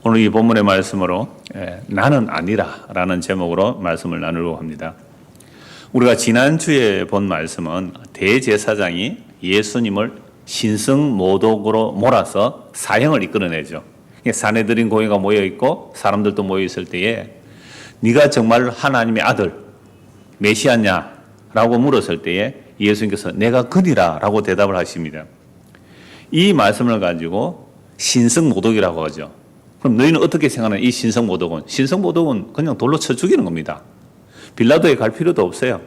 오늘 이 본문의 말씀으로 나는 아니라 라는 제목으로 말씀을 나누려고 합니다. 우리가 지난주에 본 말씀은 대제사장이 예수님을 신성모독으로 몰아서 사형을 이끌어내죠. 사내들인 고위가 모여있고 사람들도 모여있을 때에 네가 정말 하나님의 아들 메시아냐? 라고 물었을 때에 예수님께서 내가 그니라 라고 대답을 하십니다. 이 말씀을 가지고 신성모독이라고 하죠. 그럼 너희는 어떻게 생각하는 이 신성모독은? 신성모독은 그냥 돌로 쳐 죽이는 겁니다. 빌라도에 갈 필요도 없어요.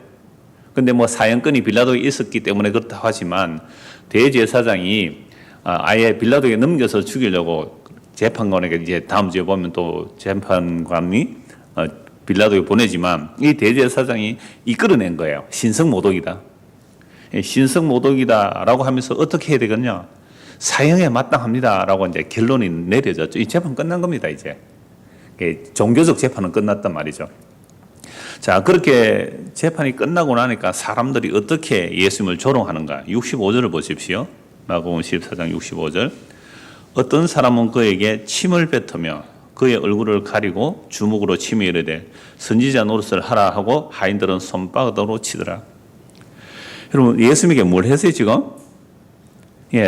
근데 뭐 사형권이 빌라도에 있었기 때문에 그렇다고 하지만 대제사장이 아예 빌라도에 넘겨서 죽이려고 재판관에게 이제 다음 주에 보면 또 재판관이 빌라도에 보내지만 이 대제사장이 이끌어낸 거예요. 신성모독이다. 신성모독이다라고 하면서 어떻게 해야 되겠냐? 사형에 마땅합니다라고 이제 결론이 내려졌죠. 이 재판 끝난 겁니다. 이제 종교적 재판은 끝났단 말이죠. 자, 그렇게 재판이 끝나고 나니까 사람들이 어떻게 예수님을 조롱하는가? 65절을 보십시오. 마가복음 14장 65절. 어떤 사람은 그에게 침을 뱉으며 그의 얼굴을 가리고 주먹으로 치며 이르되 선지자 노릇을 하라 하고 하인들은 손바닥으로 치더라. 여러분, 예수님에게 뭘 했어요 지금?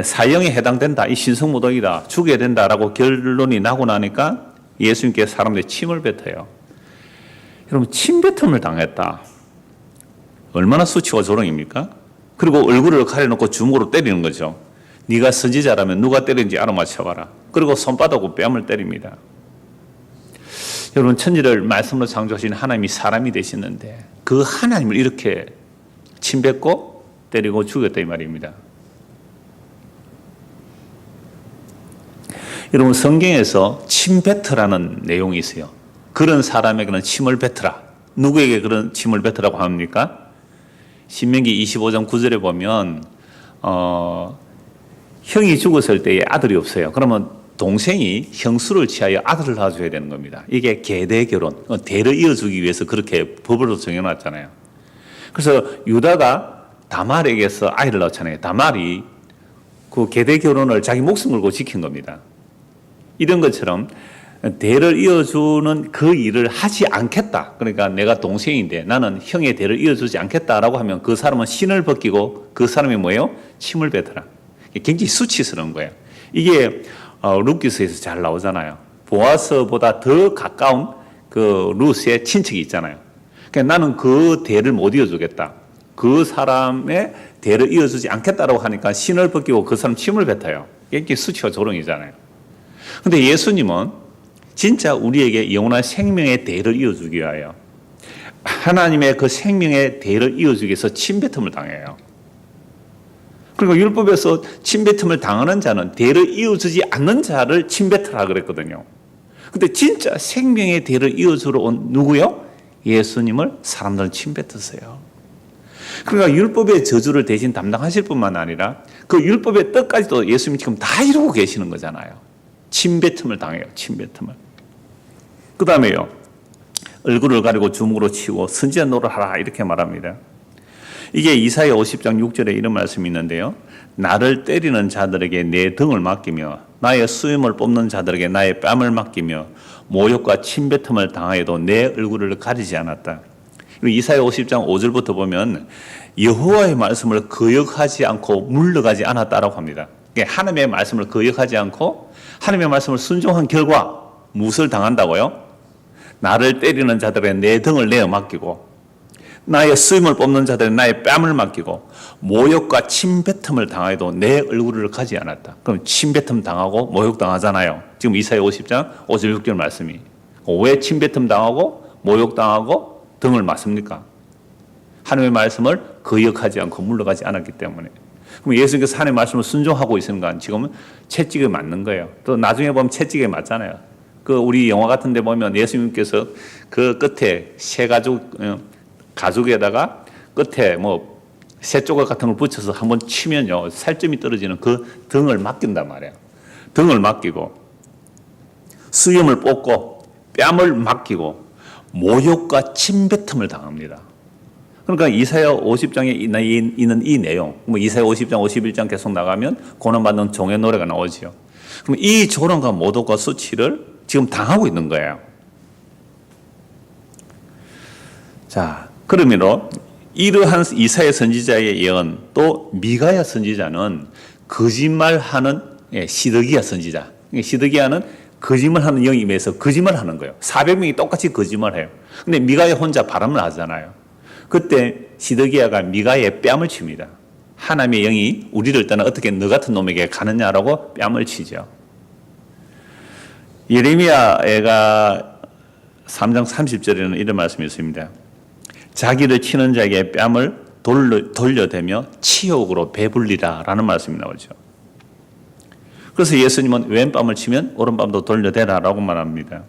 사형에 해당된다. 이 신성모독이다. 죽여야 된다라고 결론이 나고 나니까 예수님께 사람들이 침을 뱉어요. 여러분, 침뱉음을 당했다. 얼마나 수치와 조롱입니까? 그리고 얼굴을 가려놓고 주먹으로 때리는 거죠. 네가 선지자라면 누가 때리는지 알아맞혀봐라. 그리고 손바닥으로 뺨을 때립니다. 여러분, 천지를 말씀으로 창조하신 하나님이 사람이 되시는데 그 하나님을 이렇게 침뱉고 때리고 죽였다 이 말입니다. 여러분, 성경에서 침뱉으라는 내용이 있어요. 그런 사람에게는 침을 뱉으라. 누구에게 그런 침을 뱉으라고 합니까? 신명기 25장 9절에 보면 형이 죽었을 때에 아들이 없어요. 그러면 동생이 형수를 취하여 아들을 낳아줘야 되는 겁니다. 이게 계대 결혼, 대를 이어주기 위해서 그렇게 법으로 정해놨잖아요. 그래서 유다가 다말에게서 아이를 낳잖아요. 다말이 그 계대 결혼을 자기 목숨 걸고 지킨 겁니다. 이런 것처럼 대를 이어주는 그 일을 하지 않겠다. 그러니까 내가 동생인데 나는 형의 대를 이어주지 않겠다라고 하면 그 사람은 신을 벗기고 그 사람이 뭐예요? 침을 뱉어라. 굉장히 수치스러운 거예요. 이게 룻기서에서 잘 나오잖아요. 보아스보다 더 가까운 그 룻의 친척이 있잖아요. 그러니까 나는 그 대를 못 이어주겠다. 그 사람의 대를 이어주지 않겠다라고 하니까 신을 벗기고 그 사람 침을 뱉어요. 이게 수치와 조롱이잖아요. 근데 예수님은 진짜 우리에게 영원한 생명의 대를 이어주기 위하여 하나님의 그 생명의 대를 이어주기 위해서 침뱉음을 당해요. 그리고 율법에서 침뱉음을 당하는 자는 대를 이어주지 않는 자를 침뱉으라 그랬거든요. 근데 진짜 생명의 대를 이어주러 온 누구요? 예수님을 사람들은 침뱉으세요. 그러니까 율법의 저주를 대신 담당하실 뿐만 아니라 그 율법의 뜻까지도 예수님이 지금 다 이루고 계시는 거잖아요. 침뱉음을 당해요. 침뱉음을. 그 다음에요. 얼굴을 가리고 주먹으로 치고 선지자 노릇하라 이렇게 말합니다. 이게 이사야 50장 6절에 이런 말씀이 있는데요. 나를 때리는 자들에게 내 등을 맡기며 나의 수염을 뽑는 자들에게 나의 뺨을 맡기며 모욕과 침뱉음을 당하여도 내 얼굴을 가리지 않았다. 이사야 50장 5절부터 보면 여호와의 말씀을 거역하지 않고 물러가지 않았다라고 합니다. 하나님의 말씀을 거역하지 않고 하나님의 말씀을 순종한 결과 무엇을 당한다고요? 나를 때리는 자들에게 내 등을 내어 맡기고 나의 수염을 뽑는 자들에게 나의 뺨을 맡기고 모욕과 침뱉음을 당하여도 내 얼굴을 가지 않았다. 그럼 침뱉음 당하고 모욕 당하잖아요. 지금 이사야 50장 5절 6절 말씀이. 왜 침뱉음 당하고 모욕 당하고 등을 맞습니까? 하나님의 말씀을 거역하지 않고 물러가지 않았기 때문에. 그럼 예수님께서 하나님의 말씀을 순종하고 있는 건 지금은 채찍에 맞는 거예요. 또 나중에 보면 채찍에 맞잖아요. 그 우리 영화 같은 데 보면 예수님께서 그 끝에 가죽에다가 끝에 뭐 새 조각 같은 걸 붙여서 한번 치면요 살점이 떨어지는 그 등을 맡긴단 말이에요. 등을 맡기고 수염을 뽑고 뺨을 맡기고 모욕과 침뱉음을 당합니다. 그러니까 이사야 50장에 있는 이 내용, 뭐 이사야 50장, 51장 계속 나가면 고난받는 종의 노래가 나오지요. 그럼 이 조롱과 모독과 수치를 지금 당하고 있는 거예요. 자, 그러므로 이러한 이사야 선지자의 예언, 또 미가야 선지자는 거짓말하는 시드기야 선지자. 시드기야는 거짓말하는 영이 임해서 거짓말하는 거예요. 400명이 똑같이 거짓말해요. 근데 미가야 혼자 바람을 하잖아요. 그때 시드기야가 미가의 뺨을 칩니다. 하나님의 영이 우리를 떠나 어떻게 너 같은 놈에게 가느냐라고 뺨을 치죠. 예레미야가 3장 30절에는 이런 말씀이 있습니다. 자기를 치는 자에게 뺨을 돌려대며 치욕으로 배불리라 라는 말씀이 나오죠. 그래서 예수님은 왼뺨을 치면 오른뺨도 돌려대라 라고 말합니다.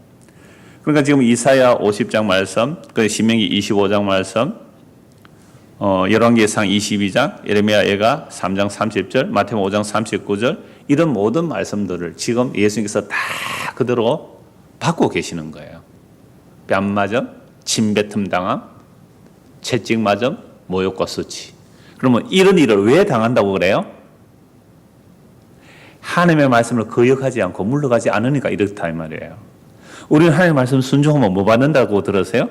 그러니까 지금 이사야 50장 말씀, 신명기 25장 말씀, 열왕기상 22장, 예레미야 예가 3장 30절, 마태복음 5장 39절 이런 모든 말씀들을 지금 예수님께서 다 그대로 받고 계시는 거예요. 뺨맞음, 침뱉음 당함, 채찍 맞음, 모욕과 수치. 그러면 이런 일을 왜 당한다고 그래요? 하나님의 말씀을 거역하지 않고 물러가지 않으니까 이렇다 이 말이에요. 우리는 하나님의 말씀 순종하면 뭐 받는다고 들었어요?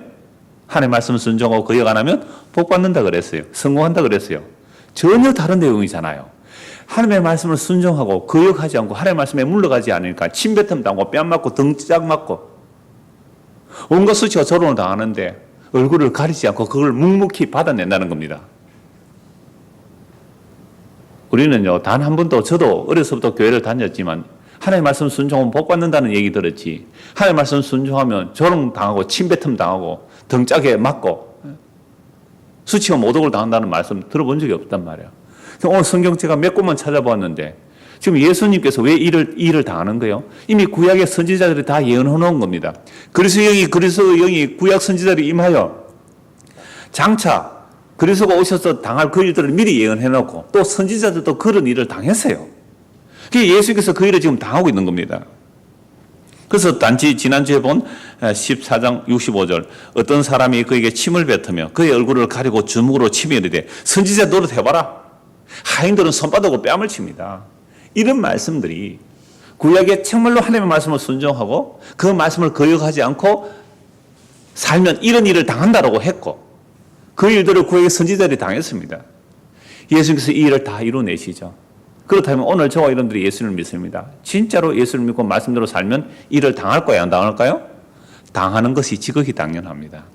하나님의 말씀 순종하고 거역 안 하면 복 받는다 그랬어요. 성공한다 그랬어요. 전혀 다른 내용이잖아요. 하나님의 말씀을 순종하고 거역하지 않고 하나님의 말씀에 물러가지 않으니까 침뱉음 당하고 뺨 맞고 등짝 맞고 온갖 수치와 조롱을 당하는데 얼굴을 가리지 않고 그걸 묵묵히 받아낸다는 겁니다. 우리는요, 단 한 번도, 저도 어려서부터 교회를 다녔지만 하나님의 말씀 순종하면 복 받는다는 얘기 들었지. 하나님의 말씀 순종하면 조롱 당하고 침뱉음 당하고 등짝에 맞고 수치와 모독을 당한다는 말씀 들어본 적이 없단 말이에요. 오늘 성경 제가 몇 곳만 찾아보았는데 지금 예수님께서 왜 일을 당하는 거예요? 이미 구약의 선지자들이 다 예언해 놓은 겁니다. 그리스도 영이 구약 선지자들이 임하여 장차 그리스도가 오셔서 당할 그 일들을 미리 예언해 놓고 또 선지자들도 그런 일을 당했어요. 예수님께서 그 일을 지금 당하고 있는 겁니다. 그래서 단지 지난주에 본 14장 65절 어떤 사람이 그에게 침을 뱉으며 그의 얼굴을 가리고 주먹으로 치며 이르되 선지자 노릇해봐라. 하인들은 손바닥으로 뺨을 칩니다. 이런 말씀들이 구약에 정말로 하나님의 말씀을 순종하고 그 말씀을 거역하지 않고 살면 이런 일을 당한다라고 했고 그 일들을 구약의 선지자들이 당했습니다. 예수님께서 이 일을 다 이루어내시죠. 그렇다면 오늘 저와 여러분들이 예수님을 믿습니다. 진짜로 예수를 믿고 말씀대로 살면 일을 당할 거야, 안 당할까요? 당하는 것이 지극히 당연합니다.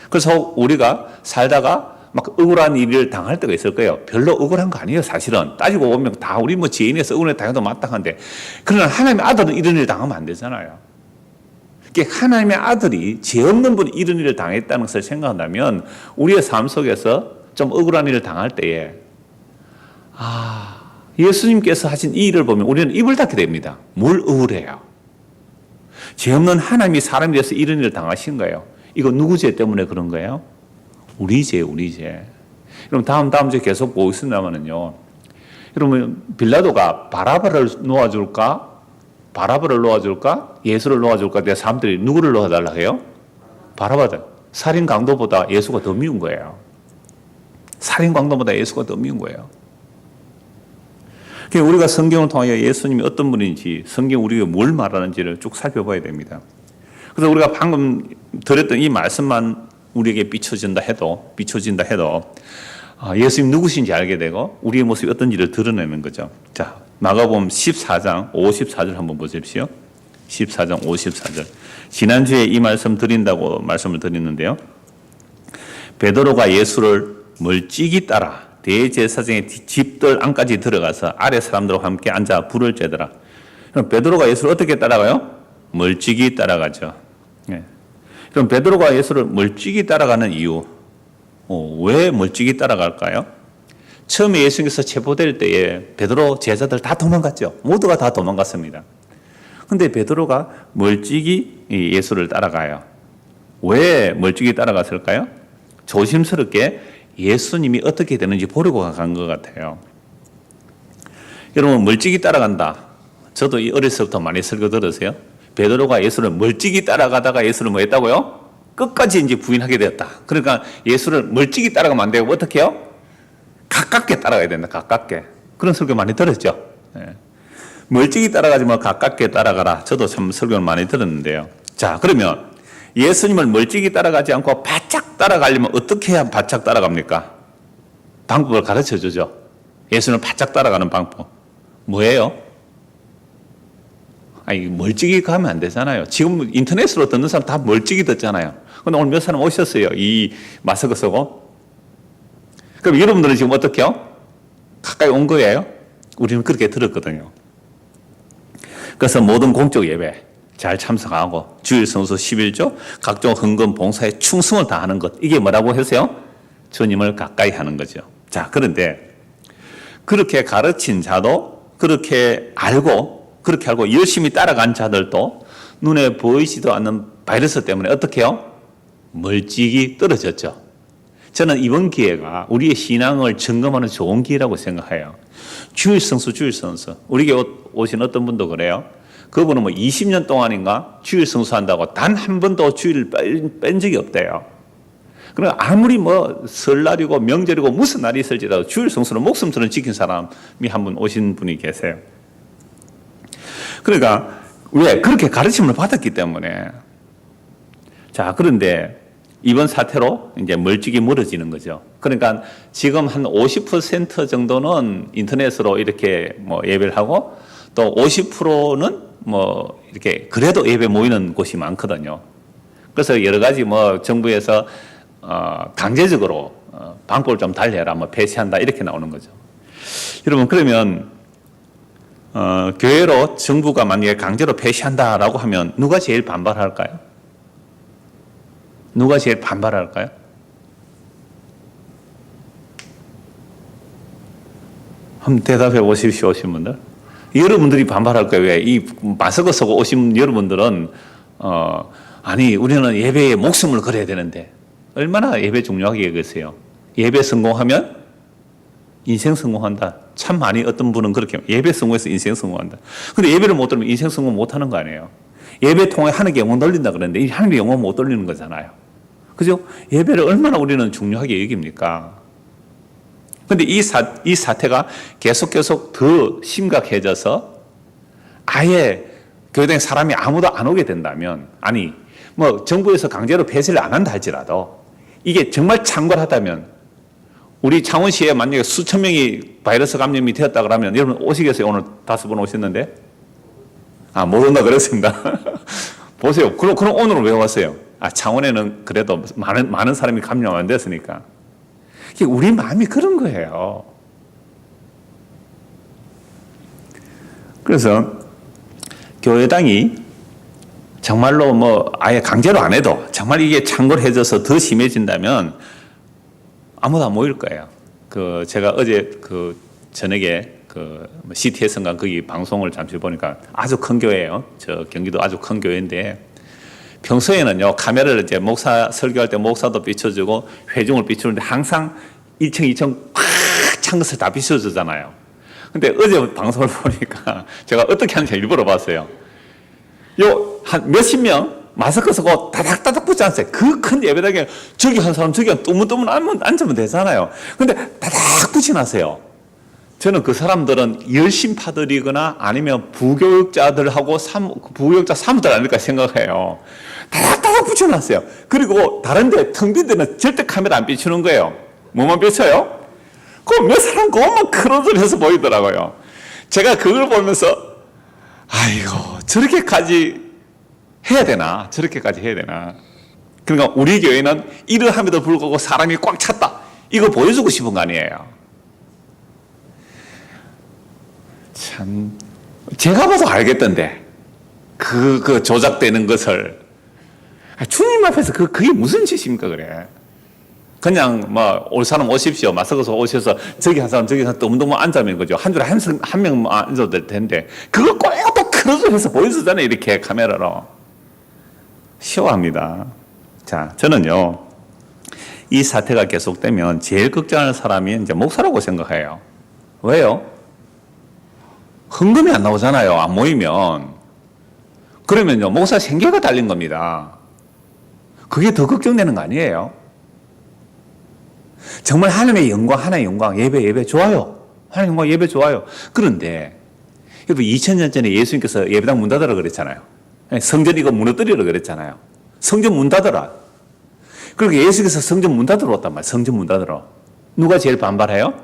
그래서 우리가 살다가 막 억울한 일을 당할 때가 있을 거예요. 별로 억울한 거 아니에요, 사실은. 따지고 보면 다 우리 죄인에서 억울해 당해도 마땅한데. 그러나 하나님의 아들은 이런 일을 당하면 안 되잖아요. 하나님의 아들이 죄 없는 분이 이런 일을 당했다는 것을 생각한다면 우리의 삶 속에서 좀 억울한 일을 당할 때에 예수님께서 하신 이 일을 보면 우리는 입을 닫게 됩니다. 뭘 억울해요? 죄 없는 하나님이 사람이 돼서 이런 일을 당하신 거예요. 이거 누구 죄 때문에 그런 거예요? 우리 죄. 그럼 다음 주에 계속 보고 있습니다만은요. 여러분, 빌라도가 바라바를 놓아줄까? 예수를 놓아줄까? 내가 사람들이 누구를 놓아달라고 해요? 바라바를. 살인 강도보다 예수가 더 미운 거예요. 살인 강도보다 예수가 더 미운 거예요. 우리가 성경을 통하여 예수님이 어떤 분인지 성경 우리가 뭘 말하는지를 쭉 살펴봐야 됩니다. 그래서 우리가 방금 드렸던 이 말씀만 우리에게 비춰진다 해도 예수님 누구신지 알게 되고 우리의 모습이 어떤지를 드러내는 거죠. 자, 마가복음 14장 54절 한번 보십시오. 14장 54절. 지난주에 이 말씀 드린다고 말씀을 드렸는데요. 베드로가 예수를 멀찍이 따라 대제사장의 집들 안까지 들어가서 아래 사람들과 함께 앉아 불을 쬐더라. 그럼 베드로가 예수를 어떻게 따라가요? 멀찍이 따라가죠. 그럼 베드로가 예수를 멀찍이 따라가는 이유, 왜 멀찍이 따라갈까요? 처음에 예수님께서 체포될 때에 베드로 제자들 다 도망갔죠. 모두가 다 도망갔습니다. 그런데 베드로가 멀찍이 예수를 따라가요. 왜 멀찍이 따라갔을까요? 조심스럽게 예수님이 어떻게 되는지 보려고 간 것 같아요. 여러분, 멀찍이 따라간다. 저도 어렸을 때부터 많이 설교 들으세요? 베드로가 예수를 멀찍이 따라가다가 예수를 뭐 했다고요? 끝까지 이제 부인하게 되었다. 그러니까 예수를 멀찍이 따라가면 안 되고 어떻게 해요? 가깝게 따라가야 된다. 가깝게. 그런 설교 많이 들었죠. 네. 멀찍이 따라가지 뭐 가깝게 따라가라. 저도 참 설교를 많이 들었는데요. 자, 그러면 예수님을 멀찍이 따라가지 않고 바짝 따라가려면 어떻게 해야 바짝 따라갑니까? 방법을 가르쳐 주죠. 예수님을 바짝 따라가는 방법. 뭐예요? 아니, 멀찍이 가면 안 되잖아요. 지금 인터넷으로 듣는 사람 다 멀찍이 듣잖아요. 근데 오늘 몇 사람 오셨어요. 이 마스크 쓰고. 그럼 여러분들은 지금 어떻게 해요? 가까이 온 거예요? 우리는 그렇게 들었거든요. 그래서 모든 공적 예배 잘 참석하고 주일 성수 11조 각종 헌금 봉사에 충성을 다하는 것. 이게 뭐라고 하세요? 주님을 가까이 하는 거죠. 자, 그런데 그렇게 가르친 자도 그렇게 알고 열심히 따라간 자들도 눈에 보이지도 않는 바이러스 때문에 어떻게 해요? 멀찍이 떨어졌죠. 저는 이번 기회가 우리의 신앙을 점검하는 좋은 기회라고 생각해요. 주일 성수. 우리에게 오신 어떤 분도 그래요. 그분은 뭐 20년 동안인가 주일 성수한다고 단 한 번도 주일을 뺀 적이 없대요. 그러니까 아무리 뭐 설날이고 명절이고 무슨 날이 있을지라도 주일 성수는 목숨처럼 지킨 사람이 한 분 오신 분이 계세요. 그러니까 왜? 그렇게 가르침을 받았기 때문에. 자, 그런데 이번 사태로 이제 멀찍이 멀어지는 거죠. 그러니까 지금 한 50% 정도는 인터넷으로 이렇게 뭐 예배를 하고 또 50%는 뭐 이렇게 그래도 예배 모이는 곳이 많거든요. 그래서 여러 가지 뭐 정부에서 강제적으로 방법을 좀 달리해라, 뭐 폐쇄한다 이렇게 나오는 거죠. 여러분, 그러면 교회로 정부가 만약에 강제로 폐쇄한다라고 하면 누가 제일 반발할까요? 누가 제일 반발할까요? 한번 대답해 보십시오, 오신 분들. 여러분들이 반발할 거예요. 왜? 이 마스크 쓰고 오신 여러분들은 아니, 우리는 예배에 목숨을 걸어야 되는데 얼마나 예배 중요하게 여기세요? 예배 성공하면 인생 성공한다. 참 많이 어떤 분은 그렇게 예배 성공해서 인생 성공한다. 근데 예배를 못 들으면 인생 성공 못 하는 거 아니에요? 예배 통해 하나님께 영혼 돌린다 그랬는데 이 하나님께 영혼 못 돌리는 거잖아요. 그죠? 예배를 얼마나 우리는 중요하게 여깁니까? 근데 이 사태가 계속 더 심각해져서 아예 교회당에 사람이 아무도 안 오게 된다면, 아니, 뭐 정부에서 강제로 폐쇄를 안 한다 할지라도 이게 정말 창궐하다면 우리 창원시에 만약에 수천 명이 바이러스 감염이 되었다 그러면 여러분 오시겠어요? 오늘 5분 오셨는데? 못 온다 그랬습니다. 보세요. 그럼 오늘은 왜 왔어요? 창원에는 그래도 많은 사람이 감염 안 됐으니까. 우리 마음이 그런 거예요. 그래서 교회당이 정말로 뭐 아예 강제로 안 해도 정말 이게 창궐해져서 더 심해진다면 아무도 안 모일 거예요. 제가 어제 저녁에 CTS인가 거기 방송을 잠시 보니까 아주 큰 교회예요. 저 경기도 아주 큰 교회인데 평소에는요, 카메라를 이제 목사 설교할 때 목사도 비춰주고 회중을 비추는데 항상 1층, 2층 꽉 찬 것을 다 비춰주잖아요. 근데 어제 방송을 보니까 제가 어떻게 하는지 일부러 봤어요. 한 몇십 명 마스크 쓰고 다닥다닥 붙지 않았어요. 그 큰 예배당에 저기 한 사람 저기 뜨문뜨문 앉으면 되잖아요. 근데 다닥 붙여놨어요. 저는 그 사람들은 열심파들이거나 아니면 부교육자들하고 부교육자 사무들 아닐까 생각해요. 다닥다닥 붙여놨어요. 그리고 다른데 텅 빈 데는 절대 카메라 안 비추는 거예요. 뭐만 비춰요? 몇 사람 그것만 크로즈해서 보이더라고요. 제가 그걸 보면서 아이고 저렇게까지 해야 되나? 저렇게까지 해야 되나? 그러니까 우리 교회는 이러함에도 불구하고 사람이 꽉 찼다. 이거 보여주고 싶은 거 아니에요. 참 제가 봐도 알겠던데 그 조작되는 것을 주님 앞에서 그게 무슨 짓입니까? 그래 그냥 뭐 올 사람 오십시오 마스크 쓰고 오셔서 저기 한 사람 저기 한 사람 뜨문뜨문 앉아면 그죠 한 줄에 한 명만 앉아도 될 텐데 그거 꼭 또 크로즈해서 보여주잖아요. 이렇게 카메라로 시원합니다. 자, 저는요 이 사태가 계속되면 제일 걱정하는 사람이 이제 목사라고 생각해요. 왜요? 헌금이 안 나오잖아요. 안 모이면. 그러면요, 목사 생계가 달린 겁니다. 그게 더 걱정되는 거 아니에요? 정말 하나님의 영광, 예배 좋아요. 하나님 영광, 예배 좋아요. 그런데 여러분 2000년 전에 예수님께서 예배당 문 닫으라 그랬잖아요. 성전 이거 무너뜨리라 그랬잖아요. 성전 문 닫으라. 그리고 예수께서 성전 문 닫으러 왔단 말이에요. 성전 문 닫으러. 누가 제일 반발해요?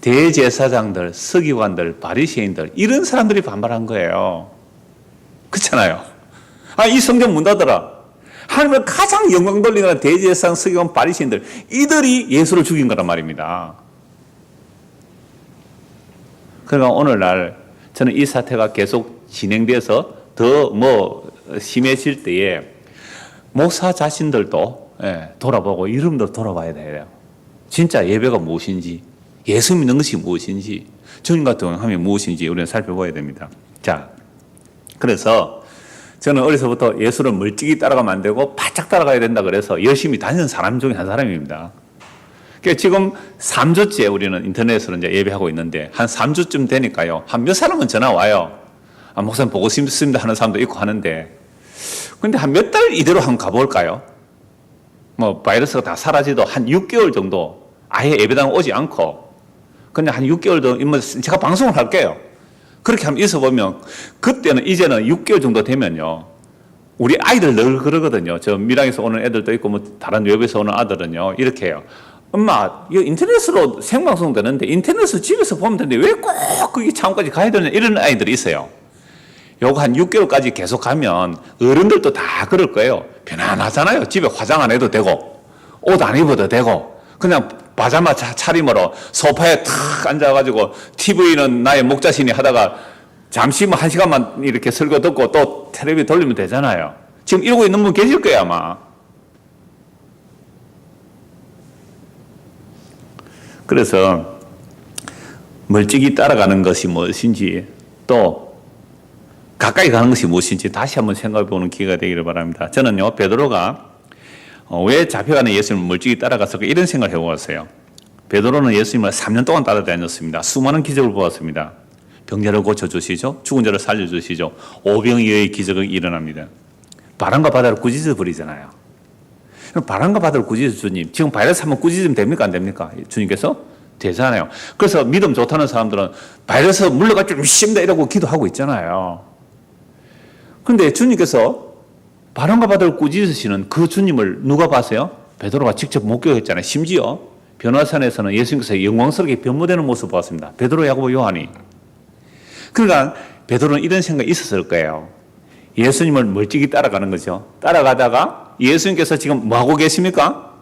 대제사장들, 서기관들, 바리새인들 이런 사람들이 반발한 거예요. 그렇잖아요. 이 성전 문 닫으라. 하나님을 가장 영광 돌리는 대제사장, 서기관, 바리새인들 이들이 예수를 죽인 거란 말입니다. 그러니까 오늘날 저는 이 사태가 계속 진행돼서 더 심해질 때에 목사 자신들도 돌아보고 이름도 돌아봐야 돼요. 진짜 예배가 무엇인지, 예수 믿는 것이 무엇인지, 주님과 동행함이 무엇인지 우리는 살펴봐야 됩니다. 자, 그래서 저는 어려서부터 예수를 멀찍이 따라가면 안 되고 바짝 따라가야 된다 그래서 열심히 다니는 사람 중에 한 사람입니다. 그러니까 지금 3주째 우리는 인터넷으로 이제 예배하고 있는데 한 3주쯤 되니까요. 한 몇 사람은 전화 와요. 목사님 보고 싶습니다 하는 사람도 있고 하는데 근데 한 몇 달 이대로 한번 가볼까요? 바이러스가 다 사라지도 한 6개월 정도 아예 예배당 오지 않고 그냥 한 6개월도 제가 방송을 할게요. 그렇게 한번 있어보면 그때는 이제는 6개월 정도 되면요. 우리 아이들 늘 그러거든요. 저 밀양에서 오는 애들도 있고 다른 외부에서 오는 아들은요. 이렇게 해요. 엄마, 이거 인터넷으로 생방송 되는데 인터넷으로 집에서 보면 되는데 왜 꼭 거기 차원까지 가야 되냐 이런 아이들이 있어요. 요거 한 6개월까지 계속 가면 어른들도 다 그럴 거예요. 편안하잖아요. 집에 화장 안 해도 되고 옷 안 입어도 되고 그냥 파자마 차림으로 소파에 탁 앉아가지고 TV는 나의 목자신이 하다가 잠시 1시간만 이렇게 설교 듣고 또 텔레비 돌리면 되잖아요. 지금 이러고 있는 분 계실 거예요 아마. 그래서 멀찍이 따라가는 것이 무엇인지 또 가까이 가는 것이 무엇인지 다시 한번 생각해 보는 기회가 되기를 바랍니다. 저는요 베드로가 왜 잡혀가는 예수님을 멀찍이 따라갔을까 이런 생각을 해보았어요. 베드로는 예수님을 3년 동안 따라다녔습니다. 수많은 기적을 보았습니다. 병자를 고쳐주시죠. 죽은 자를 살려주시죠. 오병이어의 기적이 일어납니다. 바람과 바다를 꾸짖어 버리잖아요. 바람과 바다를 꾸짖어 주님. 지금 바이러스 한번 꾸짖으면 됩니까? 안 됩니까? 주님께서 되잖아요. 그래서 믿음 좋다는 사람들은 바이러스 물러가 좀 쉽다 이러고 기도하고 있잖아요. 그런데 주님께서 바람과 바다를 꾸짖으시는 그 주님을 누가 봤어요? 베드로가 직접 목격했잖아요. 심지어 변화산에서는 예수님께서 영광스럽게 변모되는 모습을 보았습니다. 베드로, 야고보, 요한이. 그러니까 베드로는 이런 생각이 있었을 거예요. 예수님을 멀찍이 따라가는 거죠. 따라가다가 예수님께서 지금 뭐하고 계십니까?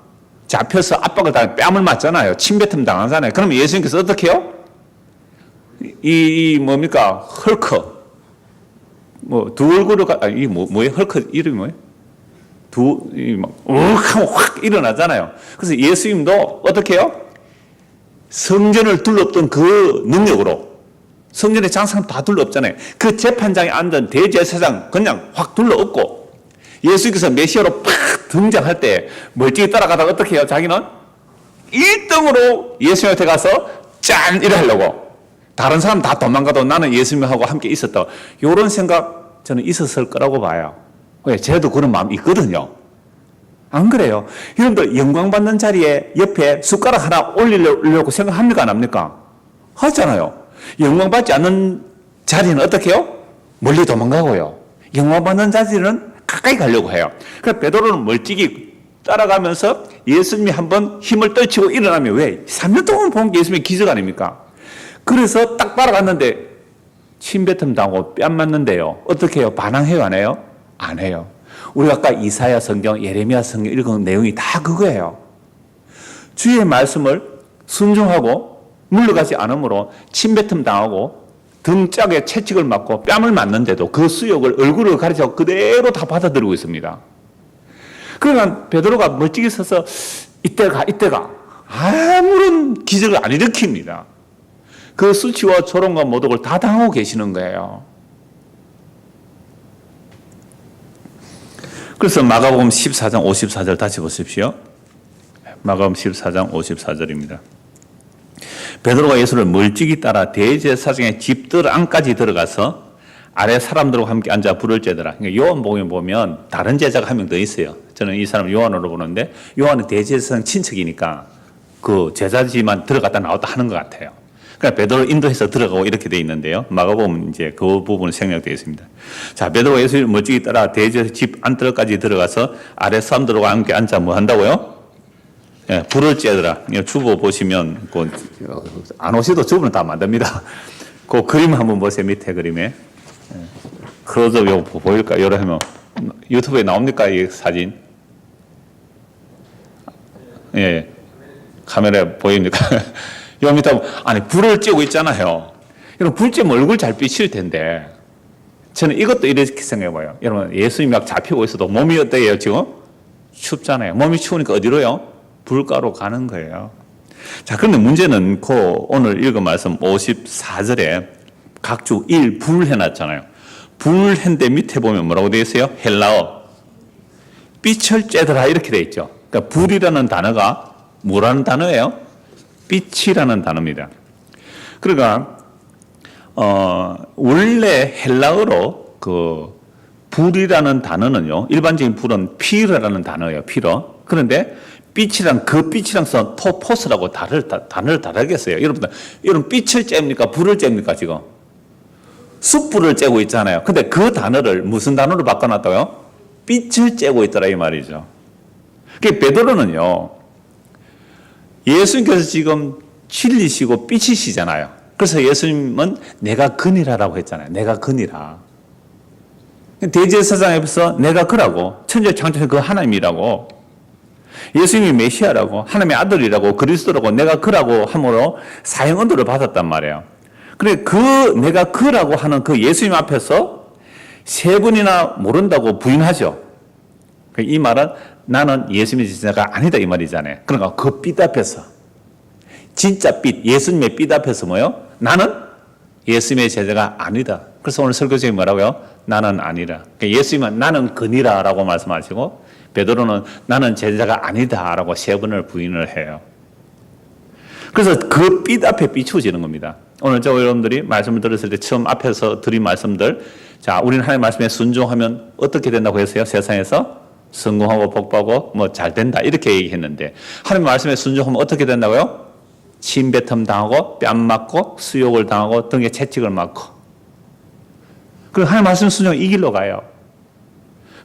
잡혀서 압박을 당해 뺨을 맞잖아요. 침뱉음 당하잖아요. 그러면 예수님께서 어떻게 해요? 뭡니까? 헐크. 두 얼굴을, 뭐예요? 헐크 이름이 뭐예요? 하면 확 일어나잖아요. 그래서 예수님도 어떻게 해요? 성전을 둘러엎던 그 능력으로 성전의 장상 다 둘러엎잖아요. 그 재판장에 앉은 대제사장 그냥 확 둘러엎고 예수께서 메시아로 팍 등장할 때 멀찍이 따라가다가 어떻게 해요? 자기는 1등으로 예수님한테 가서 짠! 이래 하려고. 다른 사람 다 도망가도 나는 예수님하고 함께 있었다. 이런 생각 저는 있었을 거라고 봐요. 왜? 저도 그런 마음이 있거든요. 안 그래요? 여러분들 영광 받는 자리에 옆에 숟가락 하나 올리려고 생각합니까? 안 합니까? 하잖아요. 영광 받지 않는 자리는 어떻게 해요? 멀리 도망가고요. 영광 받는 자리는 가까이 가려고 해요. 그래서 베드로는 멀찍이 따라가면서 예수님이 한번 힘을 떨치고 일어나면 왜? 3년 동안 본 게 예수님의 기적 아닙니까? 그래서 딱 따라갔는데 침뱉음 당하고 뺨 맞는데요. 어떻게 해요? 반항해요? 안 해요? 안 해요. 우리가 아까 이사야 성경, 예레미야 성경 읽은 내용이 다 그거예요. 주의 말씀을 순종하고 물러가지 않으므로 침뱉음 당하고 등짝에 채찍을 맞고 뺨을 맞는데도 그 수욕을 얼굴을 가리켜 그대로 다 받아들이고 있습니다. 그러니까 베드로가 멀찍이 서서 이때가 아무런 기적을 안 일으킵니다. 그 수치와 조롱과 모독을 다 당하고 계시는 거예요. 그래서 마가복음 14장 54절 다시 보십시오. 마가복음 14장 54절입니다. 베드로가 예수를 멀찍이 따라 대제사장의 집들 안까지 들어가서 아래 사람들과 함께 앉아 불을 쬐더라. 그러니까 요한복음에 보면 다른 제자가 한 명 더 있어요. 저는 이 사람을 요한으로 보는데 요한은 대제사장 친척이니까 그 제자지만 들어갔다 나왔다 하는 것 같아요. 그러니까 베드로 인도해서 들어가고 이렇게 돼 있는데요. 마가복음 이제 그 부분은 생략되어 있습니다. 자, 베드로가 예수를 멋지게 따라 대제 집 안뜰까지 들어가서 아래 사람들과 함께 앉아 뭐 한다고요? 예, 불을 쬐더라. 주보 보시면 안 오셔도 주보는 다 만듭니다. 그 그림 한번 보세요. 밑에 그림에. 클로즈업 이거 보일까? 여러 하면 유튜브에 나옵니까? 이 사진? 예, 카메라에 보입니까? 요 밑에 아니 불을 쬐고 있잖아요. 여러분 불 쬐면 얼굴 잘 비칠 텐데 저는 이것도 이렇게 생각해봐요. 여러분 예수님이 막 잡히고 있어도 몸이 어때요 지금? 춥잖아요. 몸이 추우니까 어디로요? 불가로 가는 거예요. 자, 그런데 문제는 오늘 읽은 말씀 54절에 각주 불 해놨잖아요. 불 했는데 밑에 보면 뭐라고 되어 있어요? 헬라어 빛을 쬐더라 이렇게 되어 있죠. 그러니까 불이라는 단어가 뭐라는 단어예요? 빛이라는 단어입니다. 그러니까 원래 헬라어로 불이라는 단어는요, 일반적인 불은 피라는 단어예요. 피로. 그런데 빛이랑 그 빛이랑 써 토포스라고 단어를 다르게 써요. 여러분 빛을 쬐입니까? 불을 쬐입니까? 지금 숯불을 쬐고 있잖아요. 근데 그 단어를 무슨 단어로 바꿔놨다고요? 빛을 쬐고 있더라 이 말이죠. 그 베드로는요, 예수님께서 지금 진리시고 빛이시잖아요. 그래서 예수님은 내가 근이라라고 했잖아요. 내가 근이라. 대제사장 앞에서 내가 그라고, 천지 창조의 그 하나님이라고, 예수님이 메시아라고, 하나님의 아들이라고, 그리스도라고, 내가 그라고 함으로 사형 언도를 받았단 말이에요. 그래, 내가 그라고 하는 그 예수님 앞에서 세 번이나 모른다고 부인하죠. 이 말은 나는 예수님의 제자가 아니다 이 말이잖아요. 그러니까 그 빛 앞에서, 진짜 빛, 예수님의 빛 앞에서 뭐요? 나는 예수님의 제자가 아니다. 그래서 오늘 설교제이 뭐라고요? 나는 아니라. 그러니까 예수님은 나는 근이라 라고 말씀하시고, 베드로는 나는 제자가 아니다 라고 세 번을 부인을 해요. 그래서 그 빛 앞에 비추어지는 겁니다. 오늘 저 여러분들이 말씀을 들었을 때 처음 앞에서 드린 말씀들, 자, 우리는 하나님 말씀에 순종하면 어떻게 된다고 했어요? 세상에서 성공하고 복받고 뭐 잘 된다 이렇게 얘기했는데, 하나님 말씀에 순종하면 어떻게 된다고요? 침뱉음 당하고 뺨 맞고 수욕을 당하고 등에 채찍을 맞고. 그리고 하나님 말씀 순종 이 길로 가요.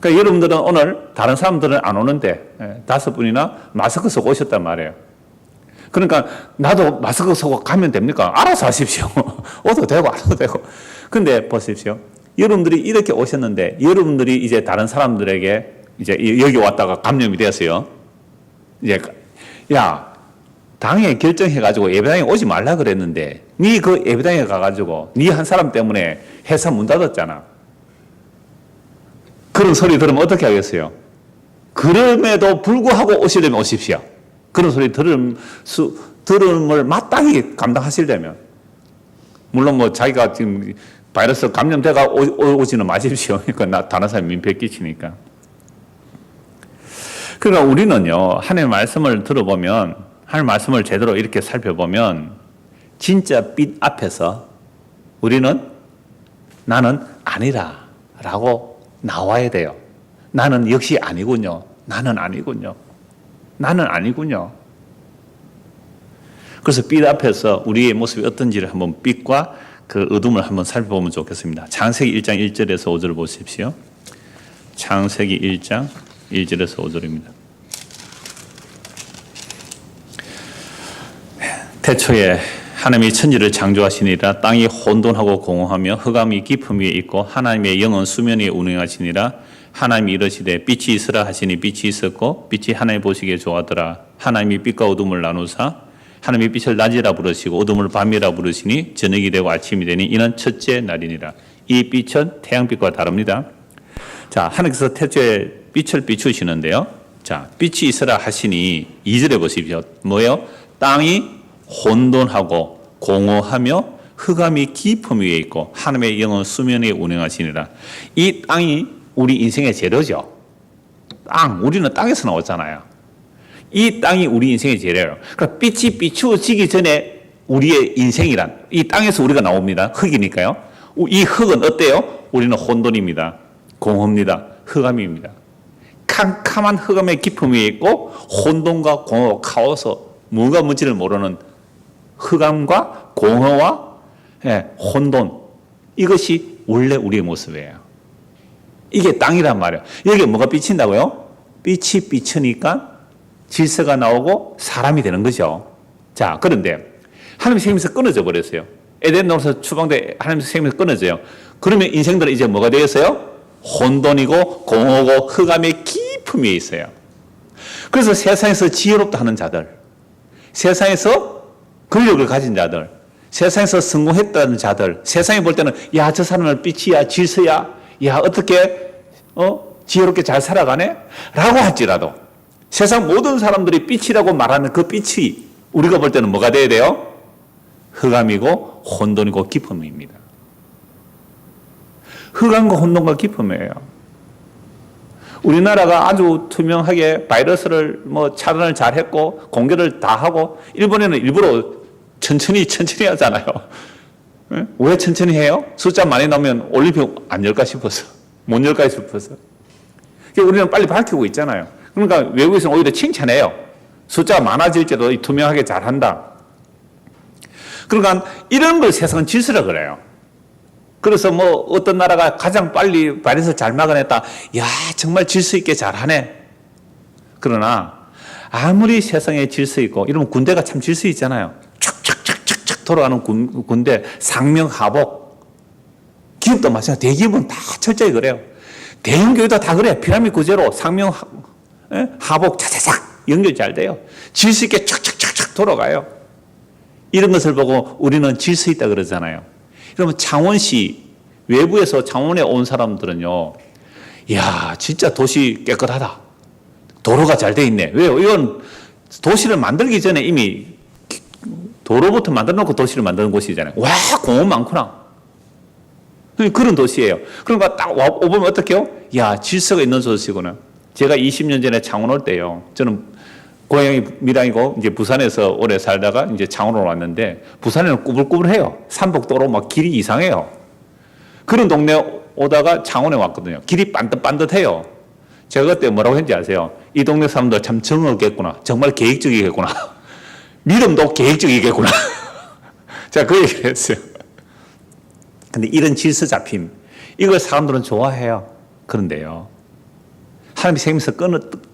그러니까 여러분들은 오늘 다른 사람들은 안 오는데 5분이나 마스크 쓰고 오셨단 말이에요. 그러니까 나도 마스크 쓰고 가면 됩니까? 알아서 하십시오. 오도 되고 안 와도 되고. 근데 보십시오. 여러분들이 이렇게 오셨는데 여러분들이 이제 다른 사람들에게 이제 여기 왔다가 감염이 되었어요. 이제 야, 당에 결정해가지고 예배당에 오지 말라 그랬는데 니 그 예배당에 가가지고 니 한 사람 때문에 회사 문 닫았잖아. 그런 소리 들으면 어떻게 하겠어요? 그럼에도 불구하고 오시려면 오십시오. 그런 소리 들음을 마땅히 감당하시려면. 물론 뭐 자기가 지금 바이러스 감염돼가 오지는 마십시오. 그러니까 다른 사람이 민폐 끼치니까. 그러니까 우리는요, 하나님의 말씀을 들어보면, 하나님의 말씀을 제대로 이렇게 살펴보면, 진짜 빛 앞에서 우리는 나는 아니라 라고 나와야 돼요. 나는 역시 아니군요. 나는 아니군요. 나는 아니군요. 그래서 빛 앞에서 우리의 모습이 어떤지를 한번 빛과 그 어둠을 한번 살펴보면 좋겠습니다. 창세기 1장 1절에서 5절을 보십시오. 창세기 1장 1절에서 5절입니다. 태초에 하나님이 천지를 창조하시니라. 땅이 혼돈하고 공허하며 흑암이 깊음 위에 있고 하나님의 영은 수면 위에 운행하시니라. 하나님이 이르시되 빛이 있으라 하시니 빛이 있었고 빛이 하나님 보시기에 좋았더라. 하나님이 빛과 어둠을 나누사 하나님이 빛을 낮이라 부르시고 어둠을 밤이라 부르시니 저녁이 되고 아침이 되니 이는 첫째 날이니라. 이 빛은 태양빛과 다릅니다. 자, 하나님께서 태초에 빛을 비추시는데요. 자, 빛이 있으라 하시니 2절에 보십시오. 뭐예요? 땅이 혼돈하고 공허하며 흑암이 깊음 위에 있고 하나님의 영은 수면 위에 운행하시니라. 이 땅이 우리 인생의 재료죠. 땅, 우리는 땅에서 나왔잖아요. 이 땅이 우리 인생의 재료예요. 그러니까 빛이 비추어지기 전에 우리의 인생이란 이 땅에서 우리가 나옵니다. 흙이니까요. 이 흙은 어때요? 우리는 혼돈입니다. 공허입니다. 흑암입니다. 캄캄한 흑암의 깊음 위에 있고 혼돈과 공허, 카오스, 뭐가 뭔지를 모르는 흑암과 공허와 혼돈, 이것이 원래 우리의 모습이에요. 이게 땅이란 말이에요. 여기에 뭐가 비친다고요? 빛이 비치니까 질서가 나오고 사람이 되는 거죠. 자, 그런데 하나님의 생명에서 끊어져 버렸어요. 에덴 동산에서 추방돼 하나님의 생명에서 끊어져요. 그러면 인생들은 이제 뭐가 되었어요? 혼돈이고 공허고 흑암의 깊음 위에 있어요. 그래서 세상에서 지혜롭다 하는 자들, 세상에서 권력을 가진 자들, 세상에서 성공했다는 자들, 세상에 볼 때는 야, 저 사람은 빛이야, 질서야, 야, 어떻게 지혜롭게 잘 살아가네? 라고 할지라도 세상 모든 사람들이 빛이라고 말하는 그 빛이 우리가 볼 때는 뭐가 돼야 돼요? 흑암이고 혼돈이고 깊음입니다. 흑암과 혼돈과 깊음이에요. 우리나라가 아주 투명하게 바이러스를 차단을 잘 했고 공개를 다 하고, 일본에는 일부러 천천히 하잖아요. 왜 천천히 해요? 숫자 많이 나오면 올림픽 안 열까 싶어서, 못 열까 싶어서. 우리는 빨리 밝히고 있잖아요. 그러니까 외국에서는 오히려 칭찬해요. 숫자가 많아질지도 투명하게 잘 한다. 그러니까 이런 걸 세상은 질서라 그래요. 그래서 어떤 나라가 가장 빨리 바이러스를 잘 막아냈다. 야, 정말 질서 있게 잘하네. 그러나 아무리 세상에 질서 있고, 이러면 군대가 참 질서 있잖아요. 촥촥촥촥 돌아가는 군대, 상명하복. 기업도 마찬가지로 대기업은 다 철저히 그래요. 대형 교회도 다 그래요. 피라미드 구제로 상명하복 차차착 연결 잘 돼요. 질서 있게 촥촥촥촥 돌아가요. 이런 것을 보고 우리는 질서 있다 그러잖아요. 그러면 창원시 외부에서 창원에 온 사람들은요, 이야, 진짜 도시 깨끗하다. 도로가 잘 돼 있네. 왜요? 이건 도시를 만들기 전에 이미 도로부터 만들어 놓고 도시를 만드는 곳이잖아요. 와, 공원 많구나. 그런 도시예요. 그러니까 딱 오보면 어떡해요? 야, 질서가 있는 도시구나. 제가 20년 전에 창원 올 때요, 저는 고향이 밀양이고 이제 부산에서 오래 살다가 이제 창원으로 왔는데, 부산에는 꾸불꾸불해요. 삼복도로 막 길이 이상해요. 그런 동네 오다가 창원에 왔거든요. 길이 반듯반듯해요. 제가 그때 뭐라고 했는지 아세요? 이 동네 사람들 참 정없겠구나. 정말 계획적이겠구나. 믿음도 계획적이겠구나. 제가 그 얘기를 했어요. 근데 이런 질서 잡힘, 이걸 사람들은 좋아해요. 그런데요, 하나님의 생명에서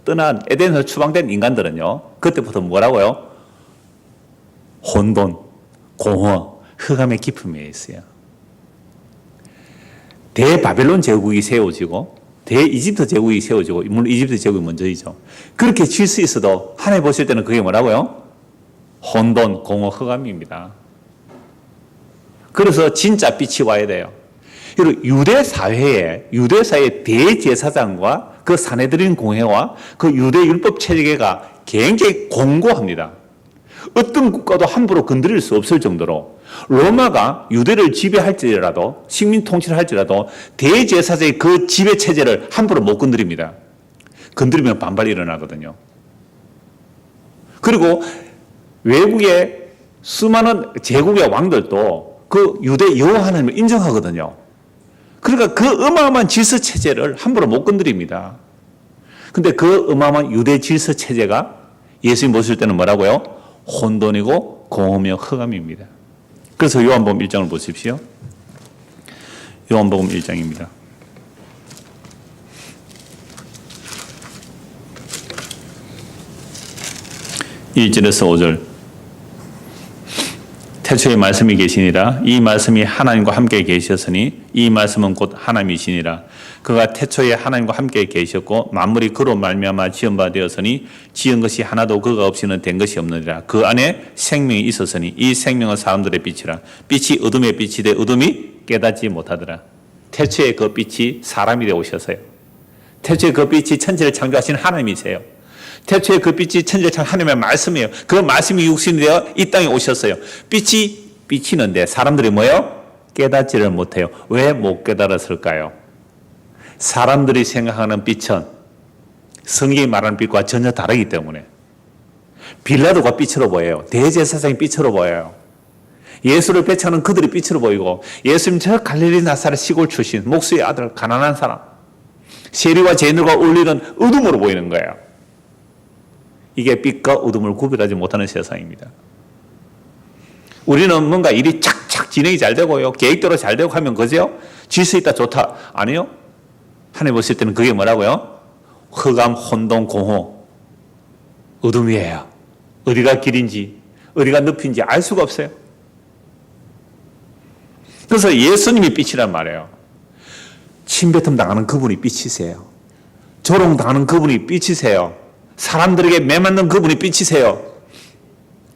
떠난 에덴에서 추방된 인간들은요, 그때부터 뭐라고요? 혼돈, 공허, 흑암의 깊음에 있어요. 대바벨론 제국이 세워지고 대이집트 제국이 세워지고, 물론 이집트 제국이 먼저이죠. 그렇게 질서 있어도 하나님 보실 때는 그게 뭐라고요? 혼돈, 공허, 흑암입니다. 그래서 진짜 빛이 와야 돼요. 그리고 유대 사회의 대제사장과 그 사내들인 공회와 그 유대 율법 체계가 굉장히 공고합니다. 어떤 국가도 함부로 건드릴 수 없을 정도로, 로마가 유대를 지배할지라도, 식민 통치를 할지라도 대제사장의 그 지배 체제를 함부로 못 건드립니다. 건드리면 반발이 일어나거든요. 그리고 외국의 수많은 제국의 왕들도 그 유대 여호와 하나님을 인정하거든요. 그러니까 그 어마어마한 질서 체제를 함부로 못 건드립니다. 근데 그 어마어마한 유대 질서 체제가 예수님 보실 때는 뭐라고요? 혼돈이고 공허며 흑암입니다. 그래서 요한복음 1장을 보십시오. 요한복음 1장입니다. 1절에서 5절. 태초에 말씀이 계시니라. 이 말씀이 하나님과 함께 계셨으니 이 말씀은 곧 하나님이시니라. 그가 태초에 하나님과 함께 계셨고 만물이 그로 말미암아 지은 바 되었으니 지은 것이 하나도 그가 없이는 된 것이 없느니라. 그 안에 생명이 있었으니 이 생명은 사람들의 빛이라. 빛이 어둠의 빛이 되 어둠이 깨닫지 못하더라. 태초에 그 빛이 사람이 되어 오셨어요. 태초에 그 빛이 천지를 창조하신 하나님이세요. 태초에 그 빛이 천지를 창조한 하나님의 말씀이에요. 그 말씀이 육신이 되어 이 땅에 오셨어요. 빛이 비치는데 사람들이 뭐예요? 깨닫지를 못해요. 왜 못 깨달았을까요? 사람들이 생각하는 빛은 성경이 말하는 빛과 전혀 다르기 때문에. 빌라도가 빛으로 보여요. 대제사장이 빛으로 보여요. 예수를 배척하는 그들이 빛으로 보이고, 예수님 저 갈릴리 나사렛 시골 출신 목수의 아들 가난한 사람, 세리와 죄인들과 어울리는 어둠으로 보이는 거예요. 이게 빛과 어둠을 구별하지 못하는 세상입니다. 우리는 뭔가 일이 착착 진행이 잘 되고요. 계획대로 잘 되고 하면 그죠? 질서 있다 좋다. 아니요. 하나님 보실 때는 그게 뭐라고요? 흑암, 혼동, 공허, 어둠이에요. 어디가 길인지, 어디가 늪인지 알 수가 없어요. 그래서 예수님이 빛이란 말이에요. 침뱉음 당하는 그분이 빛이세요. 조롱 당하는 그분이 빛이세요. 사람들에게 매맞는 그분이 빛이세요.